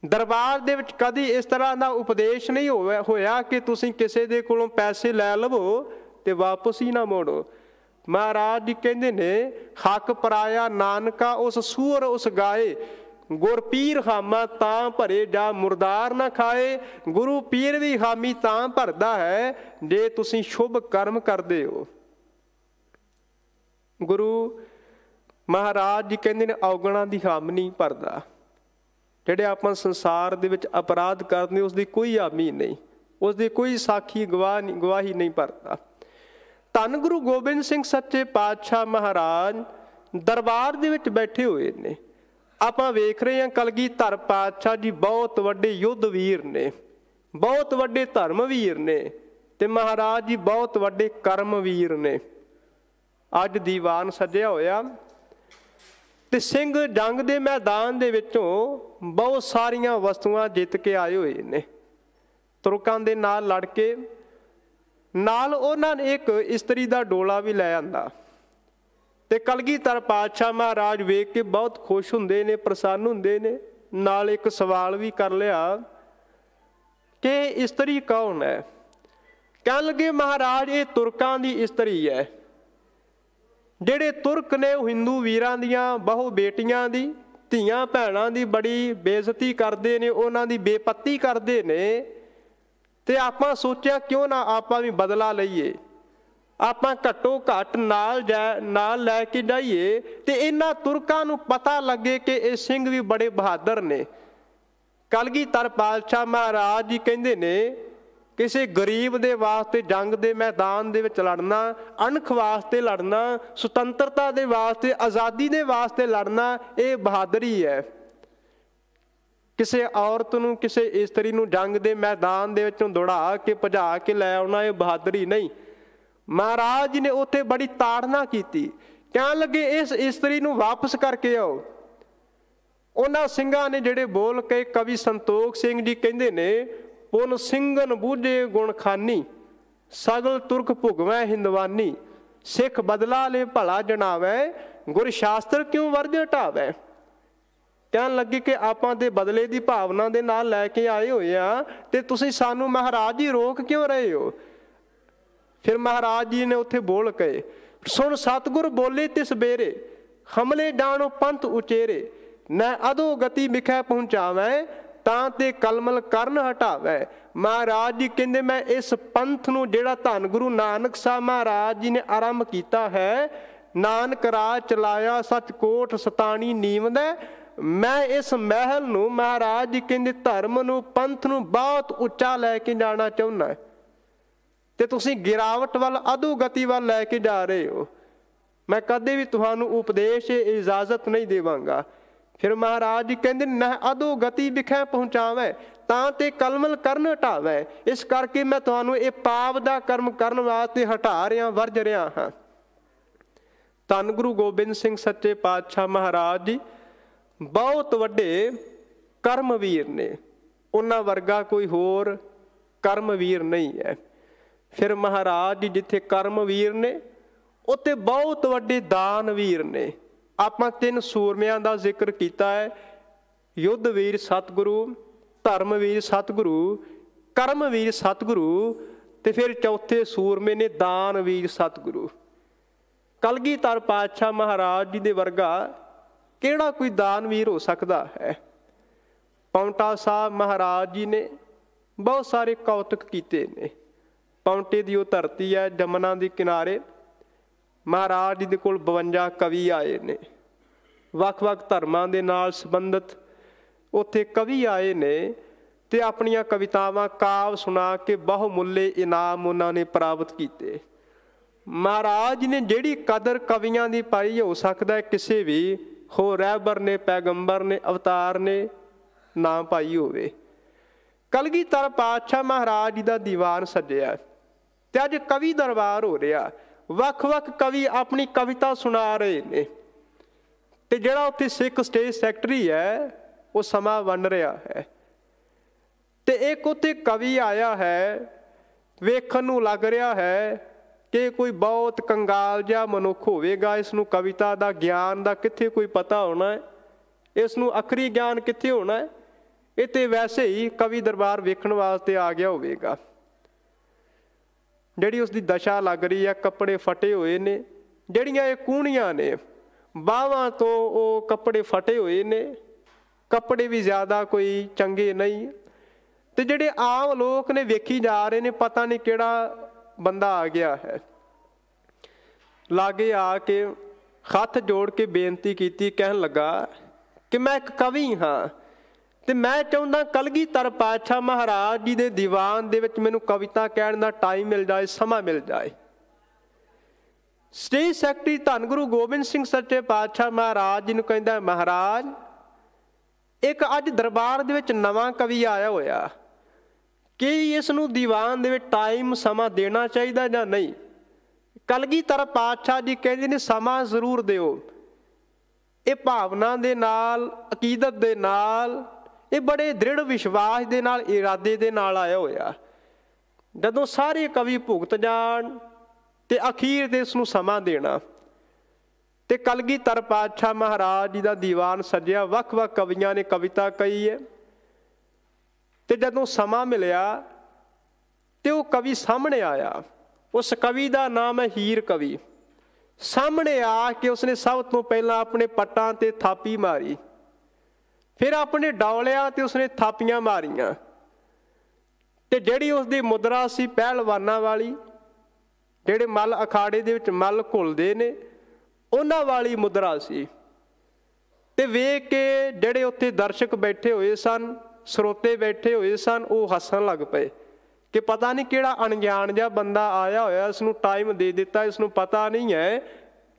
दरबार दे विच कदी इस तरह का उपदेश नहीं होया कि तुसीं किसी दे कोलों पैसे लै लवो ते वापस ही ना मोड़ो। महाराज जी कहंदे ने, हक पराया नानका उस सूअर उस गाए, गुर पीर हामा तां भरे जा मुरदार ना खाए। गुरु पीर भी हामी तां भरदा है जे तुसीं शुभ कर्म करदे हो। गुरु महाराज जी कहते हैं औगणा की हाम नहीं भरदा। ਜਿਹੜੇ ਆਪਾਂ ਸੰਸਾਰ ਦੇ ਵਿੱਚ ਅਪਰਾਧ ਕਰਦੇ ਉਸ ਦੀ ਕੋਈ ਹਾਮੀ ਨਹੀਂ, ਉਸ ਦੀ ਕੋਈ ਸਾਖੀ ਗਵਾਹੀ ਨਹੀਂ ਭਰਦਾ। ਧੰਨ ਗੁਰੂ ਗੋਬਿੰਦ ਸਿੰਘ ਸੱਚੇ ਪਾਤਸ਼ਾਹ ਮਹਾਰਾਜ ਦਰਬਾਰ ਦੇ ਵਿੱਚ ਬੈਠੇ ਹੋਏ ਨੇ। ਆਪਾਂ ਵੇਖ ਰਹੇ ਹਾਂ ਕਲਗੀਧਰ ਪਾਤਸ਼ਾਹ ਜੀ ਬਹੁਤ ਵੱਡੇ ਯੁੱਧ ਵੀਰ ਨੇ, ਬਹੁਤ ਵੱਡੇ ਧਰਮ ਵੀਰ ਨੇ, ਤੇ ਮਹਾਰਾਜ ਜੀ ਬਹੁਤ ਵੱਡੇ ਕਰਮ ਵੀਰ ਨੇ। ਅੱਜ ਦੀਵਾਨ ਸਜਿਆ ਹੋਇਆ ਤੇ ਸਿੰਘ ਜੰਗ ਦੇ ਮੈਦਾਨ ਦੇ ਵਿੱਚੋਂ ਬਹੁਤ ਸਾਰੀਆਂ ਵਸਤੂਆਂ ਜਿੱਤ ਕੇ ਆਏ ਹੋਏ ਨੇ। ਤੁਰਕਾਂ ਦੇ ਨਾਲ ਲੜ ਕੇ ਨਾਲ ਉਹਨਾਂ ਨੇ ਇੱਕ ਇਸਤਰੀ ਦਾ ਡੋਲਾ ਵੀ ਲੈ ਆਂਦਾ। ਤੇ ਕਲਗੀਧਰ ਪਾਤਸ਼ਾਹ ਮਹਾਰਾਜ ਵੇਖ ਕੇ ਬਹੁਤ ਖੁਸ਼ ਹੁੰਦੇ ਨੇ, ਪ੍ਰਸੰਨ ਹੁੰਦੇ ਨੇ। ਨਾਲ ਇੱਕ ਸਵਾਲ ਵੀ ਕਰ ਲਿਆ ਕਿ ਇਸਤਰੀ ਕੌਣ ਹੈ। ਕਹਿਣ ਲੱਗੇ ਮਹਾਰਾਜ ਇਹ ਤੁਰਕਾਂ ਦੀ ਇਸਤਰੀ ਹੈ। ਜਿਹੜੇ ਤੁਰਕ ਨੇ ਉਹ ਹਿੰਦੂ ਵੀਰਾਂ ਦੀਆਂ ਬਹੁ ਬੇਟੀਆਂ ਦੀ ਧੀਆਂ ਭੈਣਾਂ ਦੀ ਬੜੀ ਬੇਇੱਜ਼ਤੀ ਕਰਦੇ ਨੇ, ਉਹਨਾਂ ਦੀ ਬੇਪੱਤੀ ਕਰਦੇ ਨੇ। ਤੇ ਆਪਾਂ ਸੋਚਿਆ ਕਿਉਂ ਨਾ ਆਪਾਂ ਵੀ ਬਦਲਾ ਲਈਏ, ਆਪਾਂ ਘੱਟੋ ਘੱਟ ਨਾਲ ਲੈ ਕੇ ਜਾਈਏ ਤੇ ਇਹਨਾਂ ਤੁਰਕਾਂ ਨੂੰ ਪਤਾ ਲੱਗੇ ਕਿ ਇਹ ਸਿੰਘ ਵੀ ਬੜੇ ਬਹਾਦਰ ਨੇ। ਕਲਗੀਧਰ ਪਾਤਸ਼ਾਹ ਮਹਾਰਾਜ ਜੀ ਕਹਿੰਦੇ ਨੇ ਕਿਸੇ ਗਰੀਬ ਦੇ ਵਾਸਤੇ ਜੰਗ ਦੇ ਮੈਦਾਨ ਦੇ ਵਿੱਚ ਲੜਨਾ, ਅਣਖ ਵਾਸਤੇ ਲੜਨਾ, ਸੁਤੰਤਰਤਾ ਦੇ ਵਾਸਤੇ, ਆਜ਼ਾਦੀ ਦੇ ਵਾਸਤੇ ਲੜਨਾ, ਇਹ ਬਹਾਦਰੀ ਹੈ। ਕਿਸੇ ਔਰਤ ਨੂੰ, ਕਿਸੇ ਇਸਤਰੀ ਨੂੰ ਜੰਗ ਦੇ ਮੈਦਾਨ ਦੇ ਵਿੱਚੋਂ ਦੌੜਾ ਕੇ ਭਜਾ ਕੇ ਲੈ ਆਉਣਾ ਇਹ ਬਹਾਦਰੀ ਨਹੀਂ। ਮਹਾਰਾਜ ਜੀ ਨੇ ਉੱਥੇ ਬੜੀ ਤਾੜਨਾ ਕੀਤੀ। ਕਹਿਣ ਲੱਗੇ ਇਸ ਇਸਤਰੀ ਨੂੰ ਵਾਪਸ ਕਰਕੇ ਆਓ। ਉਹਨਾਂ ਸਿੰਘਾਂ ਨੇ ਜਿਹੜੇ ਬੋਲ ਕੇ ਕਵੀ ਸੰਤੋਖ ਸਿੰਘ ਜੀ ਕਹਿੰਦੇ ਨੇ, ਪੁਨ ਸਿੰਘਨ ਬੂਝੇ ਗੁਣ ਖਾਨੀ, ਸਗਲ ਤੁਰਕ ਭੁਗਵੈ ਹਿੰਦਵਾਨੀ। ਸਿੱਖ ਬਦਲਾ ਲੈ ਭਲਾ ਜਣਾਵੈ, ਗੁਰ ਸ਼ਾਸਤਰ ਕਿਉਂ ਵਰਜ ਹਟਾਵੈ। ਕਹਿਣ ਲੱਗੇ ਕਿ ਆਪਾਂ ਤੇ ਬਦਲੇ ਦੀ ਭਾਵਨਾ ਦੇ ਨਾਲ ਲੈ ਕੇ ਆਏ ਹੋਏ ਆ ਤੇ ਤੁਸੀਂ ਸਾਨੂੰ ਮਹਾਰਾਜ ਜੀ ਰੋਕ ਕਿਉਂ ਰਹੇ ਹੋ। ਫਿਰ ਮਹਾਰਾਜ ਜੀ ਨੇ ਉੱਥੇ ਬੋਲ ਕੇ, ਸੁਣ ਸਤਿਗੁਰ ਬੋਲੇ ਤਿਸ ਬੇਰੇ, ਹਮਲੇ ਜਾਣੋ ਪੰਥ ਉਚੇਰੇ। ਨਾ ਅਧੋ ਗਤੀ ਮਿਖੈ ਪਹੁੰਚਾਵੈ, ਤਾਂ ਤੇ ਕਲਮਲ ਕਰਨ ਹਟਾਵੈ। ਮਹਾਰਾਜ ਜੀ ਕਹਿੰਦੇ ਮੈਂ ਇਸ ਪੰਥ ਨੂੰ ਜਿਹੜਾ ਧੰਨ ਗੁਰੂ ਨਾਨਕ ਸਾਹਿਬ ਮਹਾਰਾਜ ਜੀ ਨੇ ਆਰੰਭ ਕੀਤਾ ਹੈ, ਨਾਨਕ ਰਾਜ ਚਲਾਇਆ ਸੱਚ ਕੋਟ ਸਤਾਣੀ ਨੀਵਦੈ, ਮੈਂ ਇਸ ਮਹਿਲ ਨੂੰ ਮਹਾਰਾਜ ਜੀ ਕਹਿੰਦੇ ਧਰਮ ਨੂੰ, ਪੰਥ ਨੂੰ ਬਹੁਤ ਉੱਚਾ ਲੈ ਕੇ ਜਾਣਾ ਚਾਹੁੰਦਾ ਤੇ ਤੁਸੀਂ ਗਿਰਾਵਟ ਵੱਲ, ਅਧੋਗਤੀ ਵੱਲ ਲੈ ਕੇ ਜਾ ਰਹੇ ਹੋ। ਮੈਂ ਕਦੇ ਵੀ ਤੁਹਾਨੂੰ ਉਪਦੇਸ਼ ਇਜਾਜ਼ਤ ਨਹੀਂ ਦੇਵਾਂਗਾ। ਫਿਰ ਮਹਾਰਾਜ ਜੀ ਕਹਿੰਦੇ ਨਾ ਅਧੋ ਗਤੀ ਵਿਖੇ ਪਹੁੰਚਾਵੇ, ਤਾਂ ਤੇ ਕਲਮਲ ਕਰਨ ਹਟਾਵੇ। ਇਸ ਕਰਕੇ ਮੈਂ ਤੁਹਾਨੂੰ ਇਹ ਪਾਪ ਦਾ ਕਰਮ ਕਰਨ ਵਾਸਤੇ ਹਟਾ ਰਿਹਾ, ਵਰਜ ਰਿਹਾ ਹਾਂ। ਧੰਨ ਗੁਰੂ ਗੋਬਿੰਦ ਸਿੰਘ ਸੱਚੇ ਪਾਤਸ਼ਾਹ ਮਹਾਰਾਜ ਜੀ ਬਹੁਤ ਵੱਡੇ ਕਰਮਵੀਰ ਨੇ, ਉਹਨਾਂ ਵਰਗਾ ਕੋਈ ਹੋਰ ਕਰਮਵੀਰ ਨਹੀਂ ਹੈ। ਫਿਰ ਮਹਾਰਾਜ ਜੀ ਜਿੱਥੇ ਕਰਮਵੀਰ ਨੇ ਉੱਥੇ ਬਹੁਤ ਵੱਡੇ ਦਾਨਵੀਰ ਨੇ। ਆਪਾਂ ਤਿੰਨ ਸੂਰਮਿਆਂ ਦਾ ਜ਼ਿਕਰ ਕੀਤਾ ਹੈ, ਯੁੱਧਵੀਰ ਸਤਿਗੁਰੂ, ਧਰਮਵੀਰ ਸਤਿਗੁਰੂ, ਕਰਮਵੀਰ ਸਤਿਗੁਰੂ, ਤੇ ਫਿਰ ਚੌਥੇ ਸੂਰਮੇ ਨੇ ਦਾਨਵੀਰ ਸਤਿਗੁਰੂ। ਕਲਗੀਧਰ ਪਾਤਸ਼ਾਹ ਮਹਾਰਾਜ ਜੀ ਦੇ ਵਰਗਾ ਕਿਹੜਾ ਕੋਈ ਦਾਨਵੀਰ ਹੋ ਸਕਦਾ ਹੈ। ਪਾਉਂਟਾ ਸਾਹਿਬ ਮਹਾਰਾਜ ਜੀ ਨੇ ਬਹੁਤ ਸਾਰੇ ਕੌਤਕ ਕੀਤੇ ਨੇ। ਪਾਉਂਟੇ ਦੀ ਉਹ ਧਰਤੀ ਹੈ ਜਮਨਾ ਦੇ ਕਿਨਾਰੇ। ਮਹਾਰਾਜ ਜੀ ਦੇ ਕੋਲ 52 ਕਵੀ ਆਏ ਨੇ, ਵੱਖ ਵੱਖ ਧਰਮਾਂ ਦੇ ਨਾਲ ਸੰਬੰਧਿਤ ਉੱਥੇ ਕਵੀ ਆਏ ਨੇ ਤੇ ਆਪਣੀਆਂ ਕਵਿਤਾਵਾਂ ਕਾਵ ਸੁਣਾ ਕੇ ਬਹੁਮੁੱਲੇ ਇਨਾਮ ਉਹਨਾਂ ਨੇ ਪ੍ਰਾਪਤ ਕੀਤੇ। ਮਹਾਰਾਜ ਨੇ ਜਿਹੜੀ ਕਦਰ ਕਵੀਆਂ ਦੀ ਪਾਈ, ਹੋ ਸਕਦਾ ਕਿਸੇ ਵੀ ਹੋਰ ਰਹਿਬਰ ਨੇ, ਪੈਗੰਬਰ ਨੇ, ਅਵਤਾਰ ਨੇ ਨਾ ਪਾਈ ਹੋਵੇ। ਕਲਗੀਧਰ ਪਾਤਸ਼ਾਹ ਮਹਾਰਾਜ ਜੀ ਦਾ ਦੀਵਾਨ ਸੱਜਿਆ ਤੇ ਅੱਜ ਕਵੀ ਦਰਬਾਰ ਹੋ ਰਿਹਾ। ਵੱਖ ਵੱਖ ਕਵੀ ਆਪਣੀ ਕਵਿਤਾ ਸੁਣਾ ਰਹੇ ਨੇ ਤੇ ਜਿਹੜਾ ਉੱਥੇ ਸਿੱਖ ਸਟੇਜ ਸੈਕਟਰੀ ਹੈ ਉਹ ਸਮਾਂ ਵੰਡ ਰਿਹਾ ਹੈ। ਤੇ ਇੱਕ ਉੱਥੇ ਕਵੀ ਆਇਆ ਹੈ, ਵੇਖਣ ਨੂੰ ਲੱਗ ਰਿਹਾ ਹੈ ਕਿ ਕੋਈ ਬਹੁਤ ਕੰਗਾਲ ਜਿਹਾ ਮਨੁੱਖ ਹੋਵੇਗਾ। ਇਸ ਨੂੰ ਕਵਿਤਾ ਦਾ ਗਿਆਨ ਦਾ ਕਿੱਥੇ ਕੋਈ ਪਤਾ ਹੋਣਾ ਹੈ, ਇਸ ਨੂੰ ਅੱਖਰੀ ਗਿਆਨ ਕਿੱਥੇ ਹੋਣਾ ਹੈ। ਇਹ ਤੇ ਵੈਸੇ ਹੀ ਕਵੀ ਦਰਬਾਰ ਵੇਖਣ ਵਾਸਤੇ ਆ ਗਿਆ ਹੋਵੇਗਾ। ਜਿਹੜੀ ਉਸਦੀ ਦਸ਼ਾ ਲੱਗ ਰਹੀ ਹੈ, ਕੱਪੜੇ ਫਟੇ ਹੋਏ ਨੇ, ਜਿਹੜੀਆਂ ਇਹ ਕੂਹਣੀਆਂ ਨੇ ਬਾਹਾਂ ਤੋਂ ਉਹ ਕੱਪੜੇ ਫਟੇ ਹੋਏ ਨੇ, ਕੱਪੜੇ ਵੀ ਜ਼ਿਆਦਾ ਕੋਈ ਚੰਗੇ ਨਹੀਂ। ਤੇ ਜਿਹੜੇ ਆਮ ਲੋਕ ਨੇ ਵੇਖੀ ਜਾ ਰਹੇ ਨੇ, ਪਤਾ ਨਹੀਂ ਕਿਹੜਾ ਬੰਦਾ ਆ ਗਿਆ ਹੈ। ਲਾਗੇ ਆ ਕੇ ਹੱਥ ਜੋੜ ਕੇ ਬੇਨਤੀ ਕੀਤੀ, ਕਹਿਣ ਲੱਗਾ ਕਿ ਮੈਂ ਇੱਕ ਕਵੀ ਹਾਂ ਤੇ ਮੈਂ ਚਾਹੁੰਦਾ ਕਲਗੀਧਰ ਪਾਤਸ਼ਾਹ ਮਹਾਰਾਜ ਜੀ ਦੇ ਦੀਵਾਨ ਦੇ ਵਿੱਚ ਮੈਨੂੰ ਕਵਿਤਾ ਕਹਿਣ ਦਾ ਟਾਈਮ ਮਿਲ ਜਾਏ, ਸਮਾਂ ਮਿਲ ਜਾਏ। ਸਟੇਜ ਸੈਕਟਰੀ ਧੰਨ ਗੁਰੂ ਗੋਬਿੰਦ ਸਿੰਘ ਸੱਚੇ ਪਾਤਸ਼ਾਹ ਮਹਾਰਾਜ ਜੀ ਨੂੰ ਕਹਿੰਦਾ, ਮਹਾਰਾਜ ਇੱਕ ਅੱਜ ਦਰਬਾਰ ਦੇ ਵਿੱਚ ਨਵਾਂ ਕਵੀ ਆਇਆ ਹੋਇਆ, ਕੀ ਇਸ ਨੂੰ ਦੀਵਾਨ ਦੇ ਵਿੱਚ ਟਾਈਮ ਸਮਾਂ ਦੇਣਾ ਚਾਹੀਦਾ ਜਾਂ ਨਹੀਂ? ਕਲਗੀਧਰ ਪਾਤਸ਼ਾਹ ਜੀ ਕਹਿੰਦੇ ਨੇ ਸਮਾਂ ਜ਼ਰੂਰ ਦਿਓ। ਇਹ ਭਾਵਨਾ ਦੇ ਨਾਲ, ਅਕੀਦਤ ਦੇ ਨਾਲ, ਇਹ ਬੜੇ ਦ੍ਰਿੜ ਵਿਸ਼ਵਾਸ ਦੇ ਨਾਲ, ਇਰਾਦੇ ਦੇ ਨਾਲ ਆਇਆ ਹੋਇਆ। ਜਦੋਂ ਸਾਰੇ ਕਵੀ ਭੁਗਤ ਜਾਣ ਤੇ ਅਖੀਰ ਤੇ ਇਸ ਨੂੰ ਸਮਾਂ ਦੇਣਾ। ਤੇ ਕਲਗੀਧਰ ਪਾਤਸ਼ਾਹ ਮਹਾਰਾਜ ਜੀ ਦਾ ਦੀਵਾਨ ਸੱਜਿਆ, ਵੱਖ ਵੱਖ ਕਵੀਆਂ ਨੇ ਕਵਿਤਾ ਕਹੀ ਹੈ। ਤੇ ਜਦੋਂ ਸਮਾਂ ਮਿਲਿਆ ਤੇ ਉਹ ਕਵੀ ਸਾਹਮਣੇ ਆਇਆ। ਉਸ ਕਵੀ ਦਾ ਨਾਮ ਹੈ ਹੀਰ ਕਵੀ। ਸਾਹਮਣੇ ਆ ਕੇ ਉਸਨੇ ਸਭ ਤੋਂ ਪਹਿਲਾਂ ਆਪਣੇ ਪੱਟਾਂ ਤੇ ਥਾਪੀ ਮਾਰੀ, ਫਿਰ ਆਪਣੇ ਡੌਲਿਆਂ ਤੇ ਉਸਨੇ ਥਾਪੀਆਂ ਮਾਰੀਆਂ। ਤੇ ਜਿਹੜੀ ਉਸਦੀ ਮੁਦਰਾ ਸੀ ਪਹਿਲਵਾਨਾਂ ਵਾਲੀ, ਜਿਹੜੇ ਮੱਲ ਅਖਾੜੇ ਦੇ ਵਿੱਚ ਮੱਲ ਘੁਲਦੇ ਨੇ, ਉਹਨਾਂ ਵਾਲੀ ਮੁਦਰਾ ਸੀ। ਤੇ ਵੇਖ ਕੇ ਜਿਹੜੇ ਉੱਥੇ ਦਰਸ਼ਕ ਬੈਠੇ ਹੋਏ ਸਨ, ਸਰੋਤੇ ਬੈਠੇ ਹੋਏ ਸਨ, ਉਹ ਹੱਸਣ ਲੱਗ ਪਏ ਕਿ ਪਤਾ ਨਹੀਂ ਕਿਹੜਾ ਅਣਜਾਣ ਜਿਹਾ ਬੰਦਾ ਆਇਆ ਹੋਇਆ, ਇਸ ਨੂੰ ਟਾਈਮ ਦੇ ਦਿੱਤਾ, ਇਸ ਨੂੰ ਪਤਾ ਨਹੀਂ ਹੈ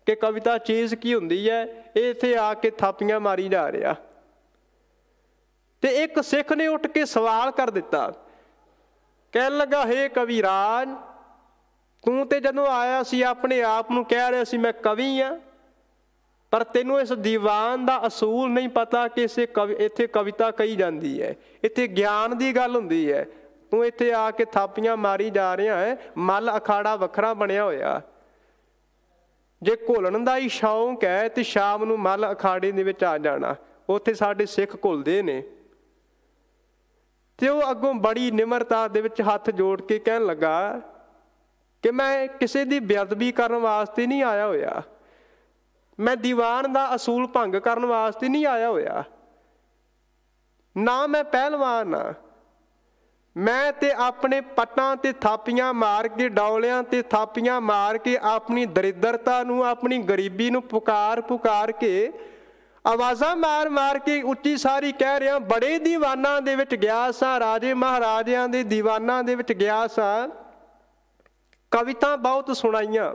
ਕਿ ਕਵਿਤਾ ਚੀਜ਼ ਕੀ ਹੁੰਦੀ ਹੈ, ਇਹ ਇੱਥੇ ਆ ਕੇ ਥਾਪੀਆਂ ਮਾਰੀ ਜਾ ਰਿਹਾ। ਤੇ ਇੱਕ ਸਿੱਖ ਨੇ ਉੱਠ ਕੇ ਸਵਾਲ ਕਰ ਦਿੱਤਾ, ਕਹਿਣ ਲੱਗਾ, ਹੇ ਕਵੀ ਰਾਜ, ਤੂੰ ਤੇ ਜਦੋਂ ਆਇਆ ਸੀ ਆਪਣੇ ਆਪ ਨੂੰ ਕਹਿ ਰਿਹਾ ਸੀ ਮੈਂ ਕਵੀ ਹਾਂ, ਪਰ ਤੈਨੂੰ ਇਸ ਦੀਵਾਨ ਦਾ ਅਸੂਲ ਨਹੀਂ ਪਤਾ ਕਿ ਇੱਥੇ ਕਵਿਤਾ ਕਹੀ ਜਾਂਦੀ ਹੈ, ਇੱਥੇ ਗਿਆਨ ਦੀ ਗੱਲ ਹੁੰਦੀ ਹੈ। ਤੂੰ ਇੱਥੇ ਆ ਕੇ ਥਾਪੀਆਂ ਮਾਰੀ ਜਾ ਰਿਹਾ ਹੈ। ਮੱਲ ਅਖਾੜਾ ਵੱਖਰਾ ਬਣਿਆ ਹੋਇਆ। ਜੇ ਘੁਲਣ ਦਾ ਹੀ ਸ਼ੌਂਕ ਹੈ ਤੇ ਸ਼ਾਮ ਨੂੰ ਮੱਲ ਅਖਾੜੇ ਦੇ ਵਿੱਚ ਆ ਜਾਣਾ, ਉੱਥੇ ਸਾਡੇ ਸਿੱਖ ਘੁਲਦੇ ਨੇ। ਤੇ ਉਹ ਅੱਗੋਂ ਬੜੀ ਨਿਮਰਤਾ ਦੇ ਵਿੱਚ ਹੱਥ ਜੋੜ ਕੇ ਕਹਿਣ ਲੱਗਾ ਕਿ ਮੈਂ ਕਿਸੇ ਦੀ ਬੇਅਦਬੀ ਕਰਨ ਵਾਸਤੇ ਨਹੀਂ ਆਇਆ ਹੋਇਆ, ਮੈਂ ਦੀਵਾਨ ਦਾ ਅਸੂਲ ਭੰਗ ਕਰਨ ਵਾਸਤੇ ਨਹੀਂ ਆਇਆ ਹੋਇਆ, ਨਾ ਮੈਂ ਪਹਿਲਵਾਨ ਹਾਂ। ਮੈਂ ਤੇ ਆਪਣੇ ਪੱਟਾਂ ਤੇ ਥਾਪੀਆਂ ਮਾਰ ਕੇ, ਡੌਲਿਆਂ ਤੇ ਥਾਪੀਆਂ ਮਾਰ ਕੇ ਆਪਣੀ ਦਰਿਦਰਤਾ ਨੂੰ, ਆਪਣੀ ਗਰੀਬੀ ਨੂੰ ਪੁਕਾਰ ਪੁਕਾਰ ਕੇ, ਆਵਾਜ਼ਾਂ ਮਾਰ ਮਾਰ ਕੇ ਉੱਚੀ ਸਾਰੀ ਕਹਿ ਰਿਹਾ, ਬੜੇ ਦੀਵਾਨਾਂ ਦੇ ਵਿੱਚ ਗਿਆ ਸਾਂ, ਰਾਜੇ ਮਹਾਰਾਜਿਆਂ ਦੇ ਦੀਵਾਨਾਂ ਦੇ ਵਿੱਚ ਗਿਆ ਸਾਂ, ਕਵਿਤਾ ਬਹੁਤ ਸੁਣਾਈਆਂ,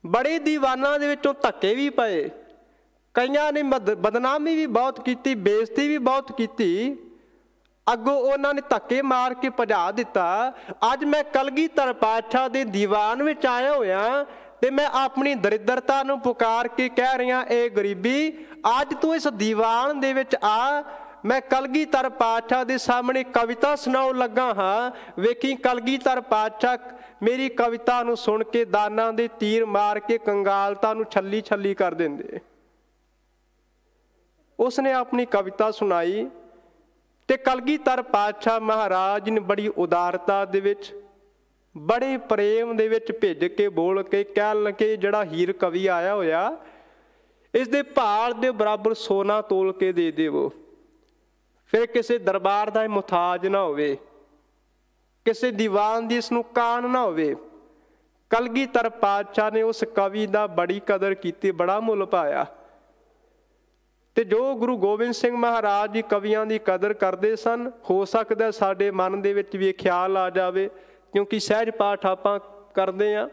ਬੜੇ ਦੀਵਾਨਾਂ ਦੇ ਵਿੱਚੋਂ ਧੱਕੇ ਵੀ ਪਏ, ਕਈਆਂ ਨੇ ਬਦਨਾਮੀ ਵੀ ਬਹੁਤ ਕੀਤੀ, ਬੇਇੱਜ਼ਤੀ ਵੀ ਬਹੁਤ ਕੀਤੀ, ਅੱਗੋਂ ਉਹਨਾਂ ਨੇ ਧੱਕੇ ਮਾਰ ਕੇ ਭਜਾ ਦਿੱਤਾ। ਅੱਜ ਮੈਂ ਕਲਗੀਧਰ ਪਾਤਸ਼ਾਹ ਦੇ ਦੀਵਾਨ ਵਿੱਚ ਆਇਆ ਹੋਇਆ ਤੇ ਮੈਂ ਆਪਣੀ ਦਰਿਦਰਤਾ ਨੂੰ ਪੁਕਾਰ ਕੇ ਕਹਿ ਰਿਹਾ, ਇਹ ਗਰੀਬੀ, ਅੱਜ ਤੂੰ ਇਸ ਦੀਵਾਨ ਦੇ ਵਿੱਚ ਆ, ਮੈਂ ਕਲਗੀਧਰ ਪਾਤਸ਼ਾਹ ਦੇ ਸਾਹਮਣੇ ਕਵਿਤਾ ਸੁਣਾਉਣ ਲੱਗਾ ਹਾਂ। ਵੇਖੀ ਕਲਗੀਧਰ ਪਾਤਸ਼ਾਹ ਮੇਰੀ ਕਵਿਤਾ ਨੂੰ ਸੁਣ ਕੇ ਦਾਨਾਂ ਦੇ ਤੀਰ ਮਾਰ ਕੇ ਕੰਗਾਲਤਾ ਨੂੰ ਛੱਲੀ ਛੱਲੀ ਕਰ ਦਿੰਦੇ। ਉਸਨੇ ਆਪਣੀ ਕਵਿਤਾ ਸੁਣਾਈ ਤੇ ਕਲਗੀਧਰ ਪਾਤਸ਼ਾਹ ਮਹਾਰਾਜ ਨੇ ਬੜੀ ਉਦਾਰਤਾ ਦੇ ਵਿੱਚ, ਬੜੇ ਪ੍ਰੇਮ ਦੇ ਵਿੱਚ ਭਿੱਜ ਕੇ ਬੋਲ ਕੇ ਕਹਿਣ ਲੱਗੇ, ਜਿਹੜਾ ਹੀਰ ਕਵੀ ਆਇਆ ਹੋਇਆ, ਇਸ ਦੇ ਭਾਰ ਦੇ ਬਰਾਬਰ ਸੋਨਾ ਤੋਲ ਕੇ ਦੇ ਦੇਵੋ, ਫਿਰ ਕਿਸੇ ਦਰਬਾਰ ਦਾ ਮੁਹਤਾਜ ਨਾ ਹੋਵੇ, ਕਿਸੇ ਦੀਵਾਨ ਦੀ ਇਸ ਨੂੰ ਕਾਣ ਨਾ ਹੋਵੇ। ਕਲਗੀਧਰ ਪਾਤਸ਼ਾਹ ਨੇ ਉਸ ਕਵੀ ਦਾ ਬੜੀ ਕਦਰ ਕੀਤੀ, ਬੜਾ ਮੁੱਲ ਪਾਇਆ। ਤੇ ਜੋ ਗੁਰੂ ਗੋਬਿੰਦ ਸਿੰਘ ਮਹਾਰਾਜ ਜੀ ਕਵੀਆਂ ਦੀ ਕਦਰ ਕਰਦੇ ਸਨ, ਹੋ ਸਕਦਾ ਸਾਡੇ ਮਨ ਦੇ ਵਿੱਚ ਵੀ ਇਹ ਖਿਆਲ ਆ ਜਾਵੇ, ਕਿਉਂਕਿ ਸਹਿਜ ਪਾਠ ਆਪਾਂ ਕਰਦੇ ਹਾਂ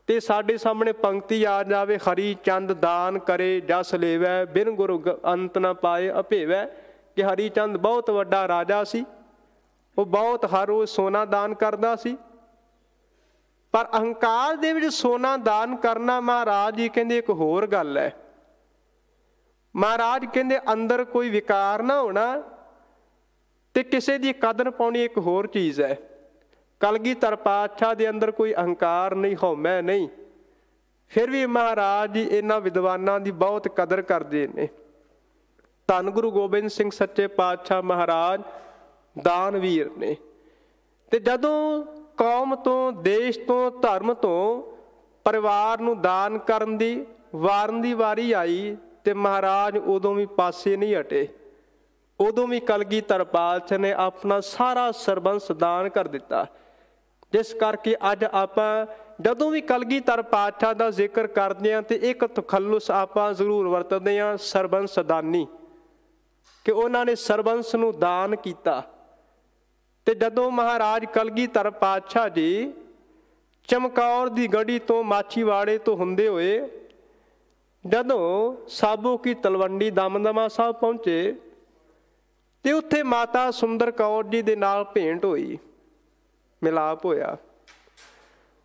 ਤੇ ਸਾਡੇ ਸਾਹਮਣੇ ਪੰਕਤੀ ਆ ਜਾਵੇ, ਹਰੀ ਚੰਦ ਦਾਨ ਕਰੇ ਜਸ ਲੇਵੈ, ਬਿਨ ਗੁਰੂ ਅੰਤ ਨਾ ਪਾਏ ਅਭੇਵੈ, ਕਿ ਹਰੀ ਚੰਦ ਬਹੁਤ ਵੱਡਾ ਰਾਜਾ ਸੀ ਉਹ ਬਹੁਤ ਹਰ ਰੋਜ਼ ਸੋਨਾ ਦਾਨ ਕਰਦਾ ਸੀ। ਪਰ ਅਹੰਕਾਰ ਦੇ ਵਿੱਚ ਸੋਨਾ ਦਾਨ ਕਰਨਾ ਮਹਾਰਾਜ ਜੀ ਕਹਿੰਦੇ ਇੱਕ ਹੋਰ ਗੱਲ ਹੈ। ਮਹਾਰਾਜ ਕਹਿੰਦੇ ਅੰਦਰ ਕੋਈ ਵਿਕਾਰ ਨਾ ਹੋਣਾ ਤੇ ਕਿਸੇ ਦੀ ਕਦਰ ਪਾਉਣੀ ਇੱਕ ਹੋਰ ਚੀਜ਼ ਹੈ। ਕਲਗੀਧਰ ਪਾਤਸ਼ਾਹ ਦੇ ਅੰਦਰ ਕੋਈ ਅਹੰਕਾਰ ਨਹੀਂ, ਹਉਮੈ ਨਹੀਂ, ਫਿਰ ਵੀ ਮਹਾਰਾਜ ਜੀ ਇਹਨਾਂ ਵਿਦਵਾਨਾਂ ਦੀ ਬਹੁਤ ਕਦਰ ਕਰਦੇ ਨੇ। ਧੰਨ ਗੁਰੂ ਗੋਬਿੰਦ ਸਿੰਘ ਸੱਚੇ ਪਾਤਸ਼ਾਹ ਮਹਾਰਾਜ ਦਾਨਵੀਰ ਨੇ। ਤੇ ਜਦੋਂ ਕੌਮ ਤੋਂ, ਦੇਸ਼ ਤੋਂ, ਧਰਮ ਤੋਂ ਪਰਿਵਾਰ ਨੂੰ ਦਾਨ ਕਰਨ ਦੀ ਵਾਰਨ ਦੀ ਵਾਰੀ ਆਈ ਤੇ ਮਹਾਰਾਜ ਉਦੋਂ ਵੀ ਪਾਸੇ ਨਹੀਂ ਹਟੇ। ਉਦੋਂ ਵੀ ਕਲਗੀਧਰ ਪਾਤਸ਼ਾਹ ਨੇ ਆਪਣਾ ਸਾਰਾ ਸਰਬੰਸ ਦਾਨ ਕਰ ਦਿੱਤਾ। ਜਿਸ ਕਰਕੇ ਅੱਜ ਆਪਾਂ ਜਦੋਂ ਵੀ ਕਲਗੀਧਰ ਪਾਤਸ਼ਾਹ ਦਾ ਜ਼ਿਕਰ ਕਰਦੇ ਹਾਂ ਤੇ ਇੱਕ ਤਖੱਲੁਸ ਆਪਾਂ ਜ਼ਰੂਰ ਵਰਤਦੇ ਹਾਂ, ਸਰਬੰਸ ਦਾਨੀ, ਕਿ ਉਹਨਾਂ ਨੇ ਸਰਬੰਸ ਨੂੰ ਦਾਨ ਕੀਤਾ। ਤੇ ਜਦੋਂ ਮਹਾਰਾਜ ਕਲਗੀਧਰ ਪਾਤਸ਼ਾਹ ਜੀ ਚਮਕੌਰ ਦੀ ਗੜੀ ਤੋਂ, ਮਾਛੀਵਾੜੇ ਤੋਂ ਹੁੰਦੇ ਹੋਏ ਜਦੋਂ ਸਾਬੋ ਕੀ ਤਲਵੰਡੀ ਦਮਦਮਾ ਸਾਹਿਬ ਪਹੁੰਚੇ ਤੇ ਉੱਥੇ ਮਾਤਾ ਸੁੰਦਰ ਕੌਰ ਜੀ ਦੇ ਨਾਲ ਭੇਂਟ ਹੋਈ, ਮਿਲਾਪ ਹੋਇਆ।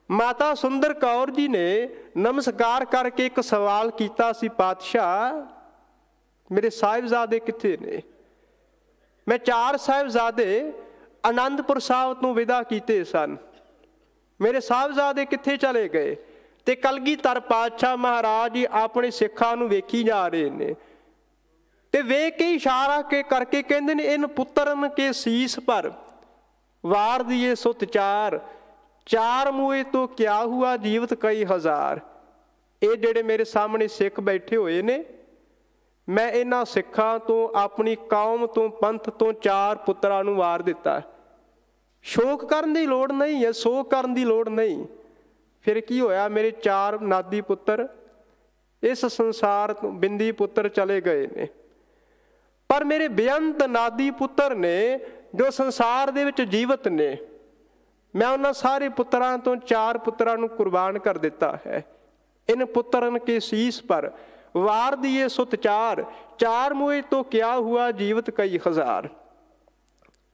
ਮਾਤਾ ਸੁੰਦਰ ਕੌਰ ਜੀ ਨੇ ਨਮਸਕਾਰ ਕਰਕੇ ਇੱਕ ਸਵਾਲ ਕੀਤਾ ਸੀ, ਪਾਤਸ਼ਾਹ ਮੇਰੇ ਸਾਹਿਬਜ਼ਾਦੇ ਕਿੱਥੇ ਨੇ? ਮੈਂ 4 ਸਾਹਿਬਜ਼ਾਦੇ ਆਨੰਦਪੁਰ ਸਾਹਿਬ ਤੋਂ ਵਿਦਾ ਕੀਤੇ ਸਨ, ਮੇਰੇ ਸਾਹਿਬਜ਼ਾਦੇ ਕਿੱਥੇ ਚਲੇ ਗਏ? ਤੇ ਕਲਗੀਧਰ ਪਾਤਸ਼ਾਹ ਮਹਾਰਾਜ ਜੀ ਆਪਣੇ ਸਿੱਖਾਂ ਨੂੰ ਵੇਖੀ ਜਾ ਰਹੇ ਨੇ ਤੇ ਵੇਖ ਕੇ ਇਸ਼ਾਰਾ ਕਰਕੇ ਕਹਿੰਦੇ ਨੇ, ਇਨ ਪੁੱਤਰਨ ਕੇ ਸੀਸ ਪਰ ਵਾਰ ਦੀਏ ਸੁਤ ਚਾਰ, 4 ਮੂਏ ਤੋਂ ਕਿਆ ਹੁਆ ਜੀਵਤ ਕਈ ਹਜ਼ਾਰ। ਇਹ ਜਿਹੜੇ ਮੇਰੇ ਸਾਹਮਣੇ ਸਿੱਖ ਬੈਠੇ ਹੋਏ ਨੇ, ਮੈਂ ਇਹਨਾਂ ਸਿੱਖਾਂ ਤੋਂ, ਆਪਣੀ ਕੌਮ ਤੋਂ, ਪੰਥ ਤੋਂ 4 ਪੁੱਤਰਾਂ ਨੂੰ ਵਾਰ ਦਿੱਤਾ। ਸ਼ੋਕ ਕਰਨ ਦੀ ਲੋੜ ਨਹੀਂ ਹੈ, ਸੋਗ ਕਰਨ ਦੀ ਲੋੜ ਨਹੀਂ। ਫਿਰ ਕੀ ਹੋਇਆ? ਮੇਰੇ 4 ਨਾਦੀ ਪੁੱਤਰ ਇਸ ਸੰਸਾਰ ਤੋਂ, ਬਿੰਦੀ ਪੁੱਤਰ ਚਲੇ ਗਏ ਨੇ, ਪਰ ਮੇਰੇ ਬੇਅੰਤ ਨਾਦੀ ਪੁੱਤਰ ਨੇ ਜੋ ਸੰਸਾਰ ਦੇ ਵਿੱਚ ਜੀਵਤ ਨੇ। ਮੈਂ ਉਹਨਾਂ ਸਾਰੇ ਪੁੱਤਰਾਂ ਤੋਂ 4 ਪੁੱਤਰਾਂ ਨੂੰ ਕੁਰਬਾਨ ਕਰ ਦਿੱਤਾ ਹੈ। ਇਨ ਪੁੱਤਰਨ ਕੇ ਸੀਸ ਪਰ ਵਾਰ ਦੀਏ ਸੁਤ ਚਾਰ, 4 ਮੂਏ ਤੋਂ ਕਿਆ ਹੁਆ ਜੀਵਤ ਕਈ ਹਜ਼ਾਰ।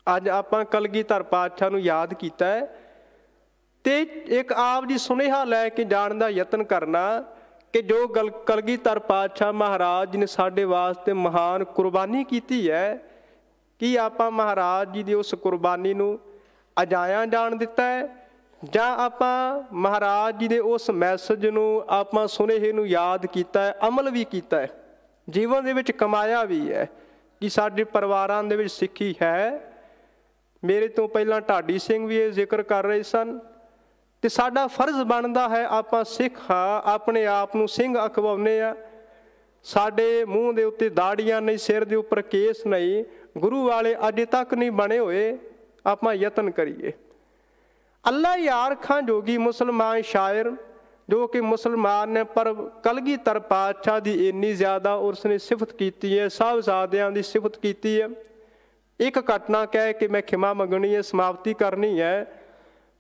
ਅੱਜ ਆਪਾਂ ਕਲਗੀਧਰ ਪਾਤਸ਼ਾਹ ਨੂੰ ਯਾਦ ਕੀਤਾ ਹੈ ਤੇ ਇੱਕ ਆਪ ਜੀ ਸੁਨੇਹਾ ਲੈ ਕੇ ਜਾਣ ਦਾ ਯਤਨ ਕਰਨਾ ਕਿ ਜੋ ਕਲਗੀਧਰ ਪਾਤਸ਼ਾਹ ਮਹਾਰਾਜ ਜੀ ਨੇ ਸਾਡੇ ਵਾਸਤੇ ਮਹਾਨ ਕੁਰਬਾਨੀ ਕੀਤੀ ਹੈ, ਕੀ ਆਪਾਂ ਮਹਾਰਾਜ ਜੀ ਦੀ ਉਸ ਕੁਰਬਾਨੀ ਨੂੰ ਅਜਾਇਆ ਜਾਣ ਦਿੱਤਾ ਹੈ, ਜਾਂ ਆਪਾਂ ਮਹਾਰਾਜ ਜੀ ਦੇ ਉਸ ਮੈਸੇਜ ਨੂੰ, ਆਪਾਂ ਸੁਨੇਹੇ ਨੂੰ ਯਾਦ ਕੀਤਾ ਹੈ, ਅਮਲ ਵੀ ਕੀਤਾ ਹੈ, ਜੀਵਨ ਦੇ ਵਿੱਚ ਕਮਾਇਆ ਵੀ ਹੈ? ਕਿ ਸਾਡੇ ਪਰਿਵਾਰਾਂ ਦੇ ਵਿੱਚ ਸਿੱਖੀ ਹੈ? ਮੇਰੇ ਤੋਂ ਪਹਿਲਾਂ ਢਾਡੀ ਸਿੰਘ ਵੀ ਇਹ ਜ਼ਿਕਰ ਕਰ ਰਹੇ ਸਨ ਤੇ ਸਾਡਾ ਫਰਜ਼ ਬਣਦਾ ਹੈ, ਆਪਾਂ ਸਿੱਖ ਹਾਂ, ਆਪਣੇ ਆਪ ਨੂੰ ਸਿੰਘ ਅਖਵਾਉਂਦੇ ਆ। ਸਾਡੇ ਮੂੰਹ ਦੇ ਉੱਤੇ ਦਾੜੀਆਂ ਨਹੀਂ, ਸਿਰ ਦੇ ਉੱਪਰ ਕੇਸ ਨਹੀਂ, ਗੁਰੂ ਵਾਲੇ ਅਜੇ ਤੱਕ ਨਹੀਂ ਬਣੇ ਹੋਏ। ਆਪਾਂ ਯਤਨ ਕਰੀਏ। ਅੱਲਾ ਯਾਰ ਖਾਂ ਜੋਗੀ ਮੁਸਲਮਾਨ ਸ਼ਾਇਰ ਜੋ ਕਿ ਮੁਸਲਮਾਨ ਨੇ, ਪਰ ਕਲਗੀਧਰ ਪਾਤਸ਼ਾਹ ਦੀ ਇੰਨੀ ਜ਼ਿਆਦਾ ਉਸਨੇ ਸਿਫਤ ਕੀਤੀ ਹੈ, ਸਾਹਿਬਜ਼ਾਦਿਆਂ ਦੀ ਸਿਫਤ ਕੀਤੀ ਹੈ। ਇੱਕ ਘਟਨਾ ਕਹਿ ਕੇ ਮੈਂ ਖਿਮਾ ਮੰਗਣੀ ਹੈ, ਸਮਾਪਤੀ ਕਰਨੀ ਹੈ।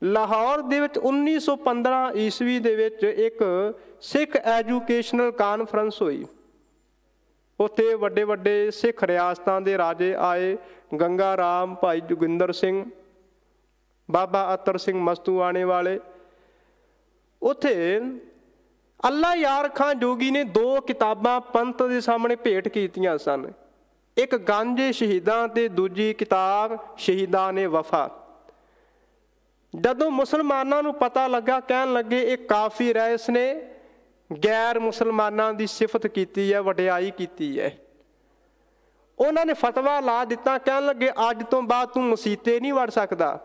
ਲਾਹੌਰ ਦੇ ਵਿੱਚ 1915 ਈਸਵੀ ਦੇ ਵਿੱਚ ਇੱਕ ਸਿੱਖ ਐਜੂਕੇਸ਼ਨਲ ਕਾਨਫਰੰਸ ਹੋਈ। ਉੱਥੇ ਵੱਡੇ ਵੱਡੇ ਸਿੱਖ ਰਿਆਸਤਾਂ ਦੇ ਰਾਜੇ ਆਏ, ਗੰਗਾ ਰਾਮ, ਭਾਈ ਜੋਗਿੰਦਰ ਸਿੰਘ, ਬਾਬਾ ਅਤਰ ਸਿੰਘ ਮਸਤੂਆਣੇ ਵਾਲੇ। ਉੱਥੇ ਅੱਲਾ ਯਾਰ ਖਾਂ ਜੋਗੀ ਨੇ 2 ਕਿਤਾਬਾਂ ਪੰਥ ਦੇ ਸਾਹਮਣੇ ਭੇਟ ਕੀਤੀਆਂ ਸਨ। ਇੱਕ ਗਾਂਜੇ ਸ਼ਹੀਦਾਂ ਤੇ ਦੂਜੀ ਕਿਤਾਬ ਸ਼ਹੀਦਾਂ ਨੇ ਵਫਾ। ਜਦੋਂ ਮੁਸਲਮਾਨਾਂ ਨੂੰ ਪਤਾ ਲੱਗਾ, ਕਹਿਣ ਲੱਗੇ ਇਹ ਕਾਫਿਰ ਹੈ, ਇਸਨੇ ਗੈਰ ਮੁਸਲਮਾਨਾਂ ਦੀ ਸਿਫਤ ਕੀਤੀ ਹੈ, ਵਡਿਆਈ ਕੀਤੀ ਹੈ। ਉਹਨਾਂ ਨੇ ਫਤਵਾ ਲਾ ਦਿੱਤਾ, ਕਹਿਣ ਲੱਗੇ ਅੱਜ ਤੋਂ ਬਾਅਦ ਤੂੰ ਮਸੀਤੇ ਨਹੀਂ ਵੜ ਸਕਦਾ,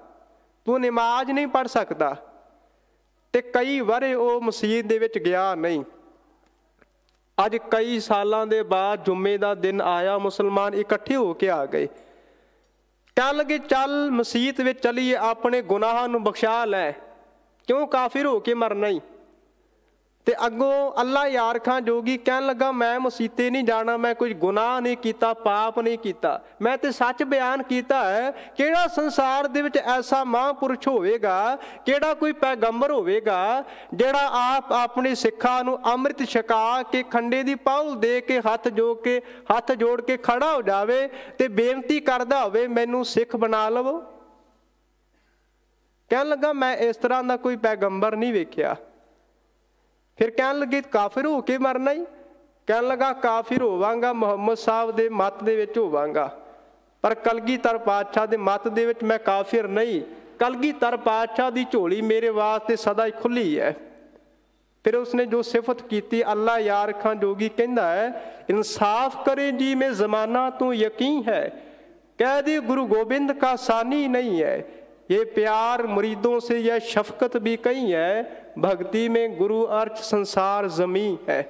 ਤੂੰ ਨਮਾਜ਼ ਨਹੀਂ ਪੜ੍ਹ ਸਕਦਾ। ਤੇ ਕਈ ਵਰੇ ਉਹ ਮਸਜਿਦ ਦੇ ਵਿੱਚ ਗਿਆ ਨਹੀਂ। ਅੱਜ ਕਈ ਸਾਲਾਂ ਦੇ ਬਾਅਦ ਜੁਮੇ ਦਾ ਦਿਨ ਆਇਆ, ਮੁਸਲਮਾਨ ਇਕੱਠੇ ਹੋ ਕੇ ਆ ਗਏ, ਕਹਿਣ ਲੱਗੇ ਚੱਲ ਮਸੀਤ ਵਿੱਚ ਚਲੀਏ, ਆਪਣੇ ਗੁਨਾਹਾਂ ਨੂੰ ਬਖਸ਼ਾ ਲੈ, ਕਿਉਂ ਕਾਫਿਰ ਹੋ ਕੇ ਮਰਨਾ ਹੀ। ਤੇ ਅੱਗੋਂ ਅੱਲਾ ਯਾਰ ਖਾਂ ਜੋਗੀ ਕਹਿਣ ਲੱਗਾ ਮੈਂ ਮਸੀਤੇ ਨਹੀਂ ਜਾਣਾ, ਮੈਂ ਕੋਈ ਗੁਨਾਹ ਨਹੀਂ ਕੀਤਾ, ਪਾਪ ਨਹੀਂ ਕੀਤਾ, ਮੈਂ ਤੇ ਸੱਚ ਬਿਆਨ ਕੀਤਾ ਹੈ। ਕਿਹੜਾ ਸੰਸਾਰ ਦੇ ਵਿੱਚ ਐਸਾ ਮਹਾਂਪੁਰਸ਼ ਹੋਵੇਗਾ, ਕਿਹੜਾ ਕੋਈ ਪੈਗੰਬਰ ਹੋਵੇਗਾ ਜਿਹੜਾ ਆਪ ਆਪਣੇ ਸਿੱਖਾਂ ਨੂੰ ਅੰਮ੍ਰਿਤ ਛਕਾ ਕੇ, ਖੰਡੇ ਦੀ ਪਾਉਲ ਦੇ ਕੇ, ਹੱਥ ਜੋੜ ਕੇ ਖੜਾ ਹੋ ਜਾਵੇ ਤੇ ਬੇਨਤੀ ਕਰਦਾ ਹੋਵੇ ਮੈਨੂੰ ਸਿੱਖ ਬਣਾ ਲਵੋ। ਕਹਿਣ ਲੱਗਾ ਮੈਂ ਇਸ ਤਰ੍ਹਾਂ ਦਾ ਕੋਈ ਪੈਗੰਬਰ ਨਹੀਂ ਵੇਖਿਆ। ਫਿਰ ਕਹਿਣ ਲੱਗੇ ਕਾਫਿਰ ਹੋ ਕੇ ਮਰਨਾ ਹੀ? ਕਹਿਣ ਲੱਗਾ ਕਾਫਿਰ ਹੋਵਾਂਗਾ, ਮੁਹੰਮਦ ਸਾਹਿਬ ਦੇ ਮੱਤ ਦੇ ਵਿੱਚ ਹੋਵਾਂਗਾ, ਪਰ ਕਲਗੀਧਰ ਪਾਤਸ਼ਾਹ ਦੇ ਮੱਤ ਦੇ ਵਿੱਚ ਮੈਂ ਕਾਫਿਰ ਨਹੀਂ। ਕਲਗੀਧਰ ਪਾਤਸ਼ਾਹ ਦੀ ਝੋਲੀ ਮੇਰੇ ਵਾਸਤੇ ਸਦਾ ਹੀ ਖੁੱਲੀ ਹੈ। ਫਿਰ ਉਸਨੇ ਜੋ ਸਿਫਤ ਕੀਤੀ, ਅੱਲਾ यार खां जोगी कहता है, इंसाफ करे जी में ज़माना तो यकीन है, कह दे गुरु गोबिंद का सानी नहीं है, ये प्यार मुरीदों से यह शफकत भी कहीं है, भक्ति में गुरु अर्च संसार जमी है।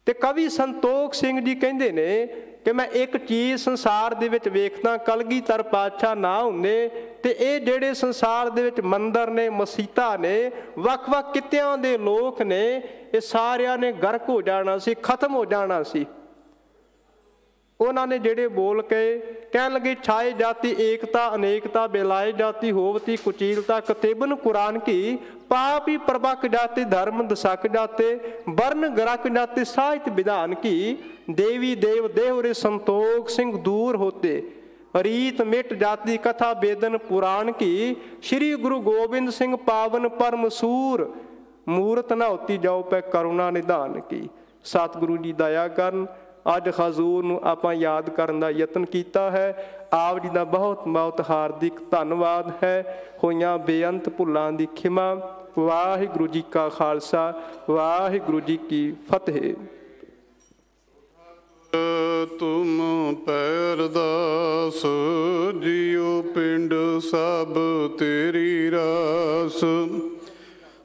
ਤੇ ਕਵੀ ਸੰਤੋਖ ਸਿੰਘ ਜੀ ਕਹਿੰਦੇ ਨੇ ਕਿ ਮੈਂ ਇੱਕ ਚੀਜ਼ ਸੰਸਾਰ ਦੇ ਵਿੱਚ ਵੇਖਦਾ, ਕਲਗੀਧਰ ਪਾਤਸ਼ਾਹ ਨਾ ਹੁੰਦੇ ਤੇ ਇਹ ਜਿਹੜੇ ਸੰਸਾਰ ਦੇ ਵਿੱਚ ਮੰਦਰ ਨੇ, ਮਸੀਤਾਂ ਨੇ, ਵੱਖ-ਵੱਖ ਕਿੱਤਿਆਂ ਦੇ ਲੋਕ ਨੇ, ਇਹ ਸਾਰਿਆਂ ਨੇ ਗਰਕ ਹੋ ਜਾਣਾ ਸੀ, ਖਤਮ ਹੋ ਜਾਣਾ ਸੀ। ਉਹਨਾਂ ਨੇ ਜਿਹੜੇ ਬੋਲ ਕੇ ਕਹਿਣ ਲੱਗੇ ਛਾਏ ਜਾਤੀ ਏਕਤਾ ਅਨੇਕਤਾ बेलाए जाति होवती कुचीलता कतेबन कुरान की पाप ही प्रबक जाते धर्म दसक जाते वर्ण गरक जाते साहित्य विधान की देवी देव देवरे संतोख सिंह दूर होते रीत मिट जाती कथा बेदन पुराण की श्री गुरु गोबिंद सिंह पावन परम सूर मूरत न होती जाओ पै करुणा निधान की। सतगुरु जी दया करन। ਅੱਜ ਹਜ਼ੂਰ ਨੂੰ ਆਪਾਂ ਯਾਦ ਕਰਨ ਦਾ ਯਤਨ ਕੀਤਾ ਹੈ। ਆਪ ਜੀ ਦਾ ਬਹੁਤ ਬਹੁਤ ਹਾਰਦਿਕ ਧੰਨਵਾਦ ਹੈ। ਹੋਈਆਂ ਬੇਅੰਤ ਭੁੱਲਾਂ ਦੀ ਖਿਮਾ। ਵਾਹਿਗੁਰੂ ਜੀ ਕਾ ਖਾਲਸਾ, ਵਾਹਿਗੁਰੂ ਜੀ ਕੀ ਫਤਿਹ। तुम पैरदास जियो पिंड सब तेरी रास,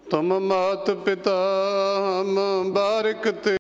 तुम मात पिता हम बारिक ते